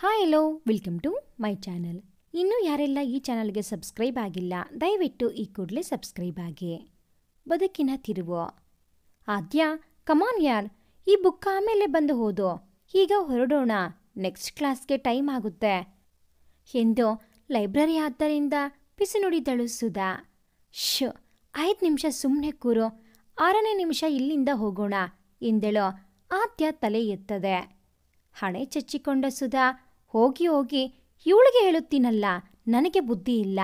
Hi hello welcome to my channel. ಇನ್ನೂ ಯಾರೆಲ್ಲ ಈ ಚಾನಲ್ಗೆ ಸಬ್ಸ್ಕ್ರೈಬ್ ಆಗಿಲ್ಲ ದಯವಿಟ್ಟು ಈ ಕೂಡಲೇ ಸಬ್ಸ್ಕ್ರೈಬ್ ಆಗಿ. ಬದುಕಿನ ತಿರುವು. ಆದ್ಯಾ ಕಮಾನ್ ಯಾರ್, ಈ ಬುಕ್ ಆಮೇಲೆ ಬಂದು ಓದು, ಈಗ ಹೊರಡೋಣ, ನೆಕ್ಸ್ಟ್ ಕ್ಲಾಸ್ಗೆ ಟೈಮ್ ಆಗುತ್ತೆ ಎಂದು ಲೈಬ್ರರಿ ಆದ್ದರಿಂದ ಪಿಸು ನುಡಿದಳು ಸುಧಾ. 5 ನಿಮಿಷ ಸುಮ್ಮನೆ ಕೂರು, 6ನೇ ನಿಮಿಷ ಇಲ್ಲಿಂದ ಹೋಗೋಣ ಎಂದಳು ಆದ್ಯ ತಲೆ ಎತ್ತದೆ. ಹಣೆ ಚಚ್ಚಿಕೊಂಡ ಸುಧಾ ಹೋಗಿ ಹೋಗಿ ಇವಳಿಗೆ ಹೇಳುತ್ತೀನಲ್ಲ ನನಗೆ ಬುದ್ಧಿ ಇಲ್ಲ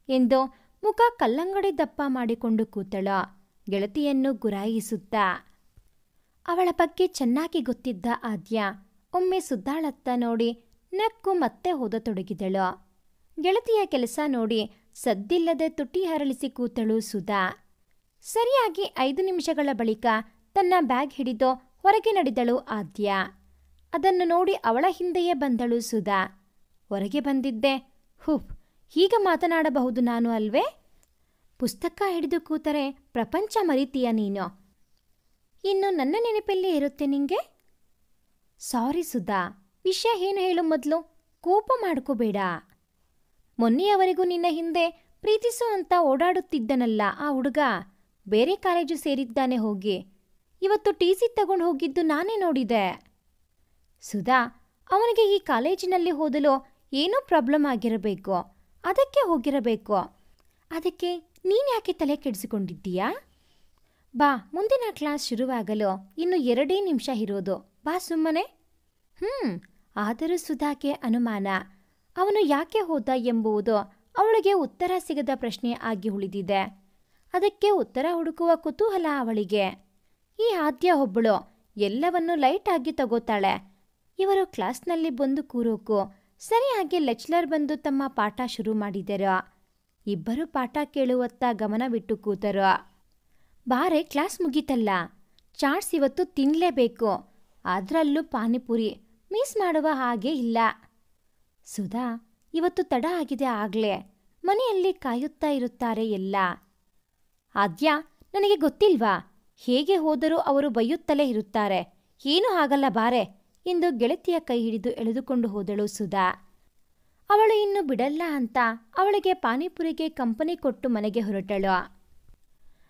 ಎಂದು ಮುಖ ಕಲ್ಲಂಗಡಿ ದಪ್ಪ ಮಾಡಿಕೊಂಡು ಕೂತಳು, ಗೆಳತಿಯನ್ನು ಗುರಾಯಿಸುತ್ತಾ. ಅವಳ ಬಗ್ಗೆ ಚೆನ್ನಾಗಿ ಗೊತ್ತಿದ್ದ ಆದ್ಯ ಒಮ್ಮೆ ಸುದ್ದಾಳತ್ತ ನೋಡಿ ನಕ್ಕು ಮತ್ತೆ ಓದತೊಡಗಿದಳು. ಗೆಳತಿಯ ಕೆಲಸ ನೋಡಿ ಸದ್ದಿಲ್ಲದೆ ತುಟಿ ಹರಳಿಸಿ ಕೂತಳು ಸುಧಾ. ಸರಿಯಾಗಿ 5 ನಿಮಿಷಗಳ ಬಳಿಕ ತನ್ನ ಬ್ಯಾಗ್ ಹಿಡಿದು ಹೊರಗೆ ನಡೆದಳು ಆದ್ಯ. ಅದನ್ನು ನೋಡಿ ಅವಳ ಹಿಂದೆಯೇ ಬಂದಳು ಸುಧಾ. ಹೊರಗೆ ಬಂದಿದ್ದೆ, ಹುಫ್, ಈಗ ಮಾತನಾಡಬಹುದು ನಾನು ಅಲ್ವೇ? ಪುಸ್ತಕ ಹಿಡಿದು ಕೂತರೆ ಪ್ರಪಂಚ ಮರಿತೀಯ ನೀನು, ಇನ್ನು ನನ್ನ ನೆನಪಲ್ಲೇ ಇರುತ್ತೆ ನಿಂಗೆ. ಸಾರಿ ಸುಧಾ, ವಿಷಯ ಏನು ಹೇಳು ಮೊದಲು, ಕೋಪ ಮಾಡ್ಕೋಬೇಡ. ಮೊನ್ನೆಯವರೆಗೂ ನಿನ್ನ ಹಿಂದೆ ಪ್ರೀತಿಸು ಅಂತ ಓಡಾಡುತ್ತಿದ್ದನಲ್ಲ ಆ ಹುಡುಗ, ಬೇರೆ ಕಾಲೇಜು ಸೇರಿದ್ದಾನೆ ಹೋಗಿ. ಇವತ್ತು ಟಿ.ಸಿ ತಗೊಂಡು ಹೋಗಿದ್ದು ನಾನೇ ನೋಡಿದೆ. ಸುಧಾ, ಅವನಿಗೆ ಈ ಕಾಲೇಜಿನಲ್ಲಿ ಓದಲು ಏನೋ ಪ್ರಾಬ್ಲಮ್ ಆಗಿರಬೇಕು, ಅದಕ್ಕೆ ಹೋಗಿರಬೇಕು. ಅದಕ್ಕೆ ನೀನ್ಯಾಕೆ ತಲೆ ಕೆಡಿಸಿಕೊಂಡಿದ್ದೀಯಾ? ಬಾ, ಮುಂದಿನ ಕ್ಲಾಸ್ ಶುರುವಾಗಲು ಇನ್ನು 2 ನಿಮಿಷ ಇರೋದು, ಬಾ ಸುಮ್ಮನೆ. ಆದರೂ ಸುಧಾಗೆ ಅನುಮಾನ. ಅವನು ಯಾಕೆ ಹೋದ ಎಂಬುವುದು ಅವಳಿಗೆ ಉತ್ತರ ಸಿಗದ ಪ್ರಶ್ನೆ ಆಗಿ ಉಳಿದಿದೆ. ಅದಕ್ಕೆ ಉತ್ತರ ಹುಡುಕುವ ಕುತೂಹಲ ಅವಳಿಗೆ. ಈ ಆದ್ಯ ಒಬ್ಬಳು ಎಲ್ಲವನ್ನೂ ಲೈಟ್ ಆಗಿ ತಗೋತಾಳೆ. ಇವರು ಕ್ಲಾಸ್ನಲ್ಲಿ ಬಂದು ಕೂರೋಕು ಸರಿಯಾಗಿ ಲೆಕ್ಚರರ್ ಬಂದು ತಮ್ಮ ಪಾಠ ಶುರು ಮಾಡಿದರು. ಇಬ್ಬರು ಪಾಠ ಕೇಳುವತ್ತ ಗಮನವಿಟ್ಟು ಕೂತರು. ಬಾರೆ, ಕ್ಲಾಸ್ ಮುಗೀತಲ್ಲ, ಚಾಟ್ಸ್ ಇವತ್ತು ತಿನ್ನಲೇಬೇಕು, ಅದರಲ್ಲೂ ಪಾನಿಪುರಿ ಮಿಸ್ ಮಾಡುವ ಹಾಗೆ ಇಲ್ಲ. ಸುಧಾ, ಇವತ್ತು ತಡ ಆಗಿದೆ ಆಗ್ಲೇ, ಮನೆಯಲ್ಲಿ ಕಾಯುತ್ತಾ ಇರುತ್ತಾರೆ ಎಲ್ಲ. ಆದ್ಯ, ನನಗೆ ಗೊತ್ತಿಲ್ವಾ, ಹೇಗೆ ಹೋದರೂ ಅವರು ಬೈಯುತ್ತಲೇ ಇರುತ್ತಾರೆ, ಏನೂ ಆಗಲ್ಲ ಬಾರೆ ಎಂದು ಗೆಳತಿಯ ಕೈ ಹಿಡಿದು ಎಳೆದುಕೊಂಡು ಹೋದಳು ಸುಧಾ. ಅವಳು ಇನ್ನು ಬಿಡಲ್ಲ ಅಂತ ಅವಳಿಗೆ ಪಾನಿಪುರಿಗೆ ಕಂಪನಿ ಕೊಟ್ಟು ಮನೆಗೆ ಹೊರಟಳು.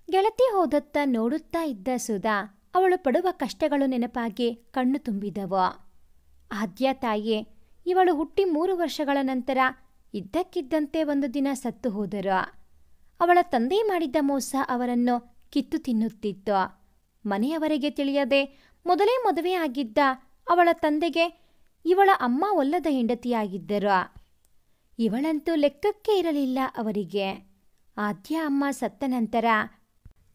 ಗೆಳತಿ ಹೋದತ್ತ ನೋಡುತ್ತಾ ಇದ್ದ ಸುಧಾ ಅವಳು ಪಡುವ ಕಷ್ಟಗಳು ನೆನಪಾಗಿ ಕಣ್ಣು ತುಂಬಿದವು. ಆದ್ಯ ತಾಯಿ, ಇವಳು ಹುಟ್ಟಿ 3 ವರ್ಷಗಳ ನಂತರ ಇದ್ದಕ್ಕಿದ್ದಂತೆ ಒಂದು ದಿನ ಸತ್ತು ಹೋದರು. ಅವಳ ತಂದೆ ಮಾಡಿದ್ದ ಮೋಸ ಅವರನ್ನು ಕಿತ್ತು ತಿನ್ನುತ್ತಿತ್ತು. ಮನೆಯವರಿಗೆ ತಿಳಿಯದೆ ಮೊದಲೇ ಮದುವೆ ಆಗಿದ್ದ ಅವಳ ತಂದೆಗೆ ಇವಳ ಅಮ್ಮ ಒಲ್ಲದ ಹೆಂಡತಿಯಾಗಿದ್ದರು. ಇವಳಂತೂ ಲೆಕ್ಕಕ್ಕೆ ಇರಲಿಲ್ಲ ಅವರಿಗೆ. ಆದ್ಯ ಅಮ್ಮ ಸತ್ತ ನಂತರ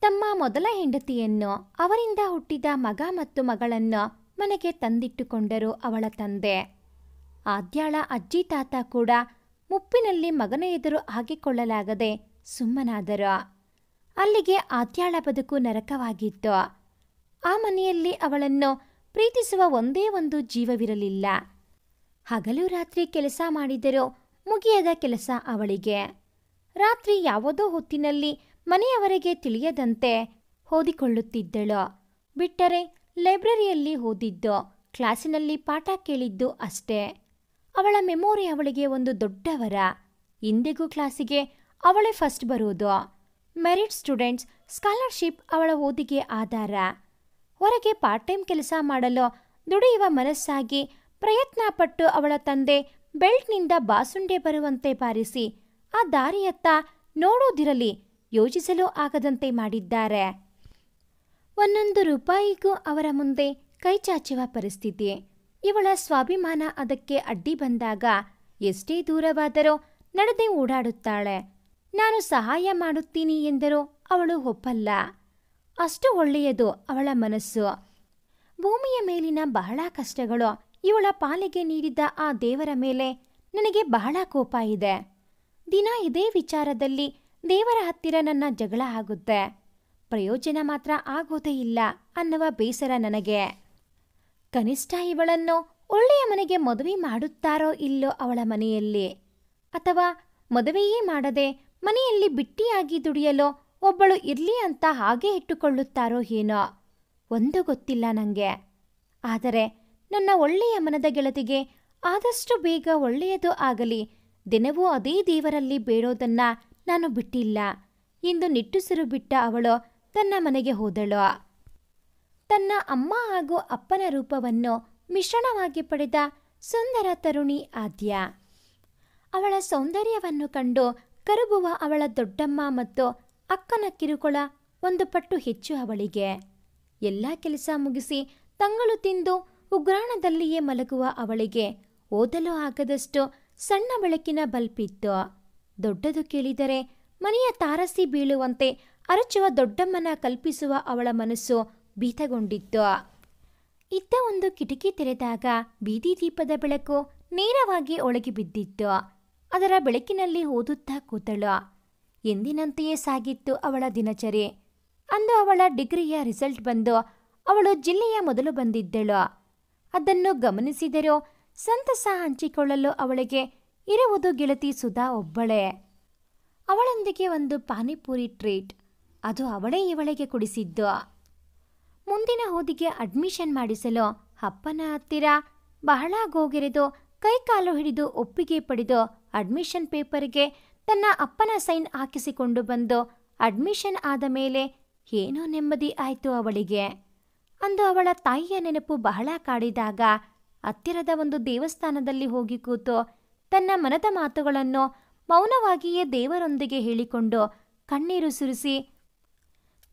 ತಮ್ಮ ಮೊದಲ ಹೆಂಡತಿಯನ್ನು, ಅವರಿಂದ ಹುಟ್ಟಿದ ಮಗ ಮತ್ತು ಮಗಳನ್ನು ಮನೆಗೆ ತಂದಿಟ್ಟುಕೊಂಡರು ಅವಳ ತಂದೆ. ಆದ್ಯಾಳ ಅಜ್ಜಿ ತಾತ ಕೂಡ ಮುಪ್ಪಿನಲ್ಲಿ ಮಗನ ಎದುರು ಹಾಕಿಕೊಳ್ಳಲಾಗದೆ ಸುಮ್ಮನಾದರು. ಅಲ್ಲಿಗೆ ಆದ್ಯಾಳ ಬದುಕು ನರಕವಾಗಿತ್ತು. ಆ ಮನೆಯಲ್ಲಿ ಅವಳನ್ನು ಪ್ರೀತಿಸುವ ಒಂದೇ ಒಂದು ಜೀವವಿರಲಿಲ್ಲ. ಹಗಲು ರಾತ್ರಿ ಕೆಲಸ ಮಾಡಿದರೂ ಮುಗಿಯದ ಕೆಲಸ ಅವಳಿಗೆ. ರಾತ್ರಿ ಯಾವುದೋ ಹೊತ್ತಿನಲ್ಲಿ ಮನೆಯವರೆಗೆ ತಿಳಿಯದಂತೆ ಓದಿಕೊಳ್ಳುತ್ತಿದ್ದಳು. ಬಿಟ್ಟರೆ ಲೈಬ್ರರಿಯಲ್ಲಿ ಓದಿದ್ದು, ಕ್ಲಾಸಿನಲ್ಲಿ ಪಾಠ ಕೇಳಿದ್ದು ಅಷ್ಟೇ. ಅವಳ ಮೆಮೊರಿ ಅವಳಿಗೆ ಒಂದು ದೊಡ್ಡ ವರ. ಇಂದಿಗೂ ಕ್ಲಾಸಿಗೆ ಅವಳೇ ಫಸ್ಟ್ ಬರೋದು. ಮೆರಿಟ್ ಸ್ಟೂಡೆಂಟ್ಸ್ ಸ್ಕಾಲರ್ಶಿಪ್ ಅವಳ ಓದಿಗೆ ಆಧಾರ. ಹೊರಗೆ ಪಾರ್ಟ್ ಟೈಮ್ ಕೆಲಸ ಮಾಡಲು ದುಡಿಯುವ ಮನಸ್ಸಾಗಿ ಪ್ರಯತ್ನಪಟ್ಟು ಅವಳ ತಂದೆ ಬೆಲ್ಟ್ನಿಂದ ಬಾಸುಂಡೆ ಬರುವಂತೆ ಬಾರಿಸಿ ಆ ದಾರಿಯತ್ತ ನೋಡೋದಿರಲಿ ಯೋಚಿಸಲು ಆಗದಂತೆ ಮಾಡಿದ್ದಾರೆ. 1 ರೂಪಾಯಿಗೂ ಅವರ ಮುಂದೆ ಕೈ ಚಾಚುವ ಪರಿಸ್ಥಿತಿ. ಇವಳ ಸ್ವಾಭಿಮಾನ ಅದಕ್ಕೆ ಅಡ್ಡಿ ಬಂದಾಗ ಎಷ್ಟೇ ದೂರವಾದರೂ ನಡೆದೇ ಓಡಾಡುತ್ತಾಳೆ. ನಾನು ಸಹಾಯ ಮಾಡುತ್ತೀನಿ ಎಂದರೂ ಅವಳು ಒಪ್ಪಲ್ಲ. ಅಷ್ಟು ಒಳ್ಳೆಯದು ಅವಳ ಮನಸ್ಸು. ಭೂಮಿಯ ಮೇಲಿನ ಬಹಳ ಕಷ್ಟಗಳು ಇವಳ ಪಾಲಿಗೆ ನೀಡಿದ ಆ ದೇವರ ಮೇಲೆ ನನಗೆ ಬಹಳ ಕೋಪ ಇದೆ. ದಿನ ಇದೇ ವಿಚಾರದಲ್ಲಿ ದೇವರ ಹತ್ತಿರ ನನ್ನ ಜಗಳ ಆಗುತ್ತೆ. ಪ್ರಯೋಜನ ಮಾತ್ರ ಆಗೋದೇ ಇಲ್ಲ ಅನ್ನುವ ಬೇಸರ ನನಗೆ. ಕನಿಷ್ಠ ಇವಳನ್ನು ಒಳ್ಳೆಯ ಮನೆಗೆ ಮದುವೆ ಮಾಡುತ್ತಾರೋ ಇಲ್ಲೋ ಅವಳ ಮನೆಯಲ್ಲಿ, ಅಥವಾ ಮದುವೆಯೇ ಮಾಡದೆ ಮನೆಯಲ್ಲಿ ಬಿಟ್ಟಿಯಾಗಿ ದುಡಿಯಲು ಒಬ್ಬಳು ಇರ್ಲಿ ಅಂತ ಹಾಗೆ ಇಟ್ಟುಕೊಳ್ಳುತ್ತಾರೋ ಏನೋ, ಒಂದು ಗೊತ್ತಿಲ್ಲ ನನಗೆ. ಆದರೆ ನನ್ನ ಒಳ್ಳೆಯ ಮನದ ಗೆಳತಿಗೆ ಆದಷ್ಟು ಬೇಗ ಒಳ್ಳೆಯದು ಆಗಲಿ. ದಿನವೂ ಅದೇ ದೇವರಲ್ಲಿ ಬೇಡೋದನ್ನ ನಾನು ಬಿಟ್ಟಿಲ್ಲ ಎಂದು ನಿಟ್ಟುಸಿರು ಬಿಟ್ಟ ಅವಳು ತನ್ನ ಮನೆಗೆ ಹೋದಳು. ತನ್ನ ಅಮ್ಮ ಹಾಗೂ ಅಪ್ಪನ ರೂಪವನ್ನು ಮಿಶ್ರಣವಾಗಿ ಪಡೆದ ಸುಂದರ ತರುಣಿ ಆದ್ಯ. ಅವಳ ಸೌಂದರ್ಯವನ್ನು ಕಂಡು ಕರುಬುವ ಅವಳ ದೊಡ್ಡಮ್ಮ ಮತ್ತು ಅಕ್ಕನ ಕಿರುಕುಳ ಒಂದು ಪಟ್ಟು ಹೆಚ್ಚು ಅವಳಿಗೆ. ಎಲ್ಲ ಕೆಲಸ ಮುಗಿಸಿ ತಂಗಳು ತಿಂದು ಉಗ್ರಾಣದಲ್ಲಿಯೇ ಮಲಗುವ ಅವಳಿಗೆ ಓದಲು ಆಗದಷ್ಟು ಸಣ್ಣ ಬೆಳಕಿನ ಬಲ್ಪ್ ಇತ್ತು. ದೊಡ್ಡದು ಕೇಳಿದರೆ ಮನೆಯ ತಾರಸಿ ಬೀಳುವಂತೆ ಅರಚುವ ದೊಡ್ಡಮ್ಮನ ಕಲ್ಪಿಸುವ ಅವಳ ಮನಸ್ಸು ಭೀತಗೊಂಡಿತ್ತು. ಇದ್ದ ಒಂದು ಕಿಟಕಿ ತೆರೆದಾಗ ಬೀದಿ ದೀಪದ ಬೆಳಕು ನೇರವಾಗಿ ಒಳಗೆ ಬಿದ್ದಿತ್ತು. ಅದರ ಬೆಳಕಿನಲ್ಲಿ ಓದುತ್ತಾ ಕೂತಳು. ಎಂದಿನಂತೆಯೇ ಸಾಗಿತ್ತು ಅವಳ ದಿನಚರಿ. ಅಂದು ಅವಳ ಡಿಗ್ರಿಯ ರಿಸಲ್ಟ್ ಬಂದು ಅವಳು ಜಿಲ್ಲೆಯ ಮೊದಲು ಬಂದಿದ್ದಳು. ಅದನ್ನು ಗಮನಿಸಿದರೂ ಸಂತಸ ಹಂಚಿಕೊಳ್ಳಲು ಅವಳಿಗೆ ಇರುವುದು ಗೆಳತಿ ಸುಧಾ ಒಬ್ಬಳೇ. ಅವಳೊಂದಿಗೆ ಒಂದು ಪಾನಿಪುರಿ ಟ್ರೀಟ್, ಅದು ಅವಳೇ ಇವಳಿಗೆ ಕುಡಿಸಿದ್ದು. ಮುಂದಿನ ಓದಿಗೆ ಅಡ್ಮಿಷನ್ ಮಾಡಿಸಲು ಅಪ್ಪನ ಹತ್ತಿರ ಬಹಳ ಗೋಗೆರೆದು ಕೈಕಾಲು ಹಿಡಿದು ಒಪ್ಪಿಗೆ ಪಡೆದು ಅಡ್ಮಿಷನ್ ಪೇಪರ್ಗೆ ತನ್ನ ಅಪ್ಪನ ಸೈನ್ ಹಾಕಿಸಿಕೊಂಡು ಬಂದು ಅಡ್ಮಿಷನ್ ಆದ ಮೇಲೆ ಏನೋ ನೆಮ್ಮದಿ ಆಯಿತು ಅವಳಿಗೆ. ಅಂದು ಅವಳ ತಾಯಿಯ ನೆನಪು ಬಹಳ ಕಾಡಿದಾಗ ಹತ್ತಿರದ ಒಂದು ದೇವಸ್ಥಾನದಲ್ಲಿ ಹೋಗಿ ಕೂತು ತನ್ನ ಮನದ ಮಾತುಗಳನ್ನು ಮೌನವಾಗಿಯೇ ದೇವರೊಂದಿಗೆ ಹೇಳಿಕೊಂಡು ಕಣ್ಣೀರು ಸುರಿಸಿ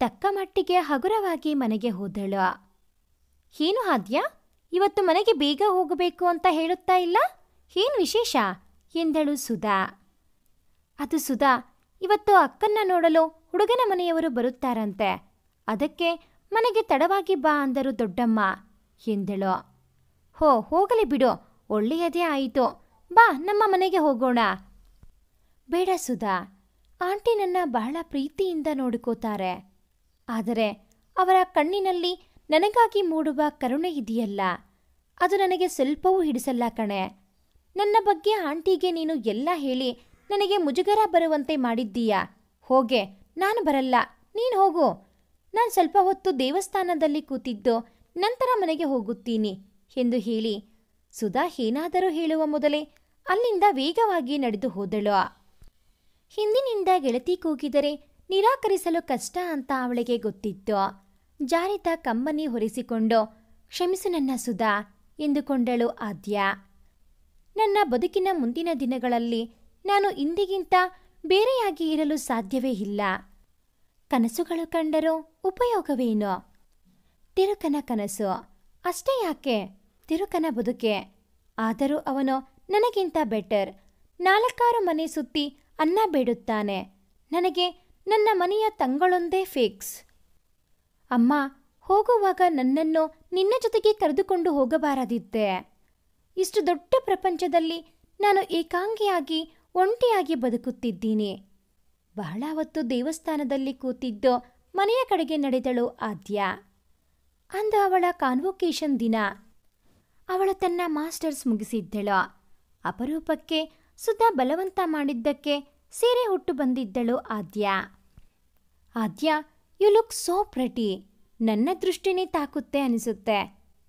ತಕ್ಕ ಮಟ್ಟಿಗೆ ಹಗುರವಾಗಿ ಮನೆಗೆ ಹೋದಳು. ಏನು ಆದ್ಯ, ಇವತ್ತು ಮನೆಗೆ ಬೇಗ ಹೋಗಬೇಕು ಅಂತ ಹೇಳುತ್ತಾ ಇಲ್ಲ, ಏನು ವಿಶೇಷ ಎಂದಳು ಸುಧಾ. ಅದು ಸುಧಾ, ಇವತ್ತು ಅಕ್ಕನ್ನ ನೋಡಲು ಹುಡುಗನ ಮನೆಯವರು ಬರುತ್ತಾರಂತೆ, ಅದಕ್ಕೆ ಮನೆಗೆ ತಡವಾಗಿ ಬಾ ಅಂದರು ದೊಡ್ಡಮ್ಮ ಎಂದಳು. ಹೋಗಲಿ ಬಿಡು, ಒಳ್ಳೆಯದೇ ಆಯಿತು, ಬಾ ನಮ್ಮ ಮನೆಗೆ ಹೋಗೋಣ. ಬೇಡ ಸುಧಾ, ಆಂಟಿ ನನ್ನ ಬಹಳ ಪ್ರೀತಿಯಿಂದ ನೋಡಿಕೋತಾರೆ. ಆದರೆ ಅವರ ಕಣ್ಣಿನಲ್ಲಿ ನನಗಾಗಿ ಮೂಡುವ ಕರುಣೆ ಇದೆಯಲ್ಲ, ಅದು ನನಗೆ ಸ್ವಲ್ಪವೂ ಹಿಡಿಸಲ್ಲ ಕಣೆ. ನನ್ನ ಬಗ್ಗೆ ಆಂಟಿಗೆ ನೀನು ಎಲ್ಲ ಹೇಳಿ ನನಗೆ ಮುಜುಗರ ಬರುವಂತೆ ಮಾಡಿದ್ದೀಯಾ. ಹೋಗೆ, ನಾನು ಬರಲ್ಲ, ನೀನು ಹೋಗು. ನಾನು ಸ್ವಲ್ಪ ಹೊತ್ತು ದೇವಸ್ಥಾನದಲ್ಲಿ ಕೂತಿದ್ದು ನಂತರ ಮನೆಗೆ ಹೋಗುತ್ತೀನಿ ಎಂದು ಹೇಳಿ ಸುಧಾ ಏನಾದರೂ ಹೇಳುವ ಮೊದಲೇ ಅಲ್ಲಿಂದ ವೇಗವಾಗಿ ನಡೆದು ಹೋದಳು. ಹಿಂದಿನಿಂದ ಗೆಳತಿ ಕೂಗಿದರೆ ನಿರಾಕರಿಸಲು ಕಷ್ಟ ಅಂತ ಅವಳಿಗೆ ಗೊತ್ತಿತ್ತು. ಜಾರಿದ ಕಂಬನಿ ಹೊರಿಸಿಕೊಂಡು ಕ್ಷಮಿಸು ನನ್ನ ಸುಧಾ ಎಂದುಕೊಂಡಳು ಆದ್ಯ. ನನ್ನ ಬದುಕಿನ ಮುಂದಿನ ದಿನಗಳಲ್ಲಿ ನಾನು ಇಂದಿಗಿಂತ ಬೇರೆಯಾಗಿ ಇರಲು ಸಾಧ್ಯವೇ ಇಲ್ಲ. ಕನಸುಗಳು ಕಂಡರೂ ಉಪಯೋಗವೇನು? ತಿರುಕನ ಕನಸು ಅಷ್ಟೇ ಯಾಕೆ, ತಿರುಕನ ಬದುಕೆ. ಆದರೂ ಅವನು ನನಗಿಂತ ಬೆಟರ್. 4 ಮನೆ ಸುತ್ತಿ ಅನ್ನ ಬೇಡುತ್ತಾನೆ. ನನಗೆ ನನ್ನ ಮನೆಯ ತಂಗಳೊಂದೇ ಫಿಕ್ಸ್. ಅಮ್ಮ, ಹೋಗುವಾಗ ನನ್ನನ್ನು ನಿನ್ನ ಜೊತೆಗೆ ಕರೆದುಕೊಂಡು ಹೋಗಬಾರದಿತ್ತೆ. ಇಷ್ಟು ದೊಡ್ಡ ಪ್ರಪಂಚದಲ್ಲಿ ನಾನು ಏಕಾಂಗಿಯಾಗಿ ಒಂಟಿಯಾಗಿ ಬದುಕುತ್ತಿದ್ದೀನಿ. ಬಹಳ ಹೊತ್ತು ದೇವಸ್ಥಾನದಲ್ಲಿ ಕೂತಿದ್ದು ಮನೆಯ ಕಡೆಗೆ ನಡೆದಳು ಆದ್ಯ. ಅಂದು ಅವಳ ಕಾನ್ವೊಕೇಶನ್ ದಿನ. ಅವಳು ತನ್ನ ಮಾಸ್ಟರ್ಸ್ ಮುಗಿಸಿದ್ದಳು. ಅಪರೂಪಕ್ಕೆ ಸುಧಾ ಬಲವಂತ ಮಾಡಿದ್ದಕ್ಕೆ ಸೀರೆ ಹುಟ್ಟು ಬಂದಿದ್ದಳು ಆದ್ಯ. ಆದ್ಯ, ಯು ಲುಕ್ ಸೋ ಪ್ರೆಟಿ. ನನ್ನ ದೃಷ್ಟಿನೇ ತಾಕುತ್ತೆ ಅನಿಸುತ್ತೆ.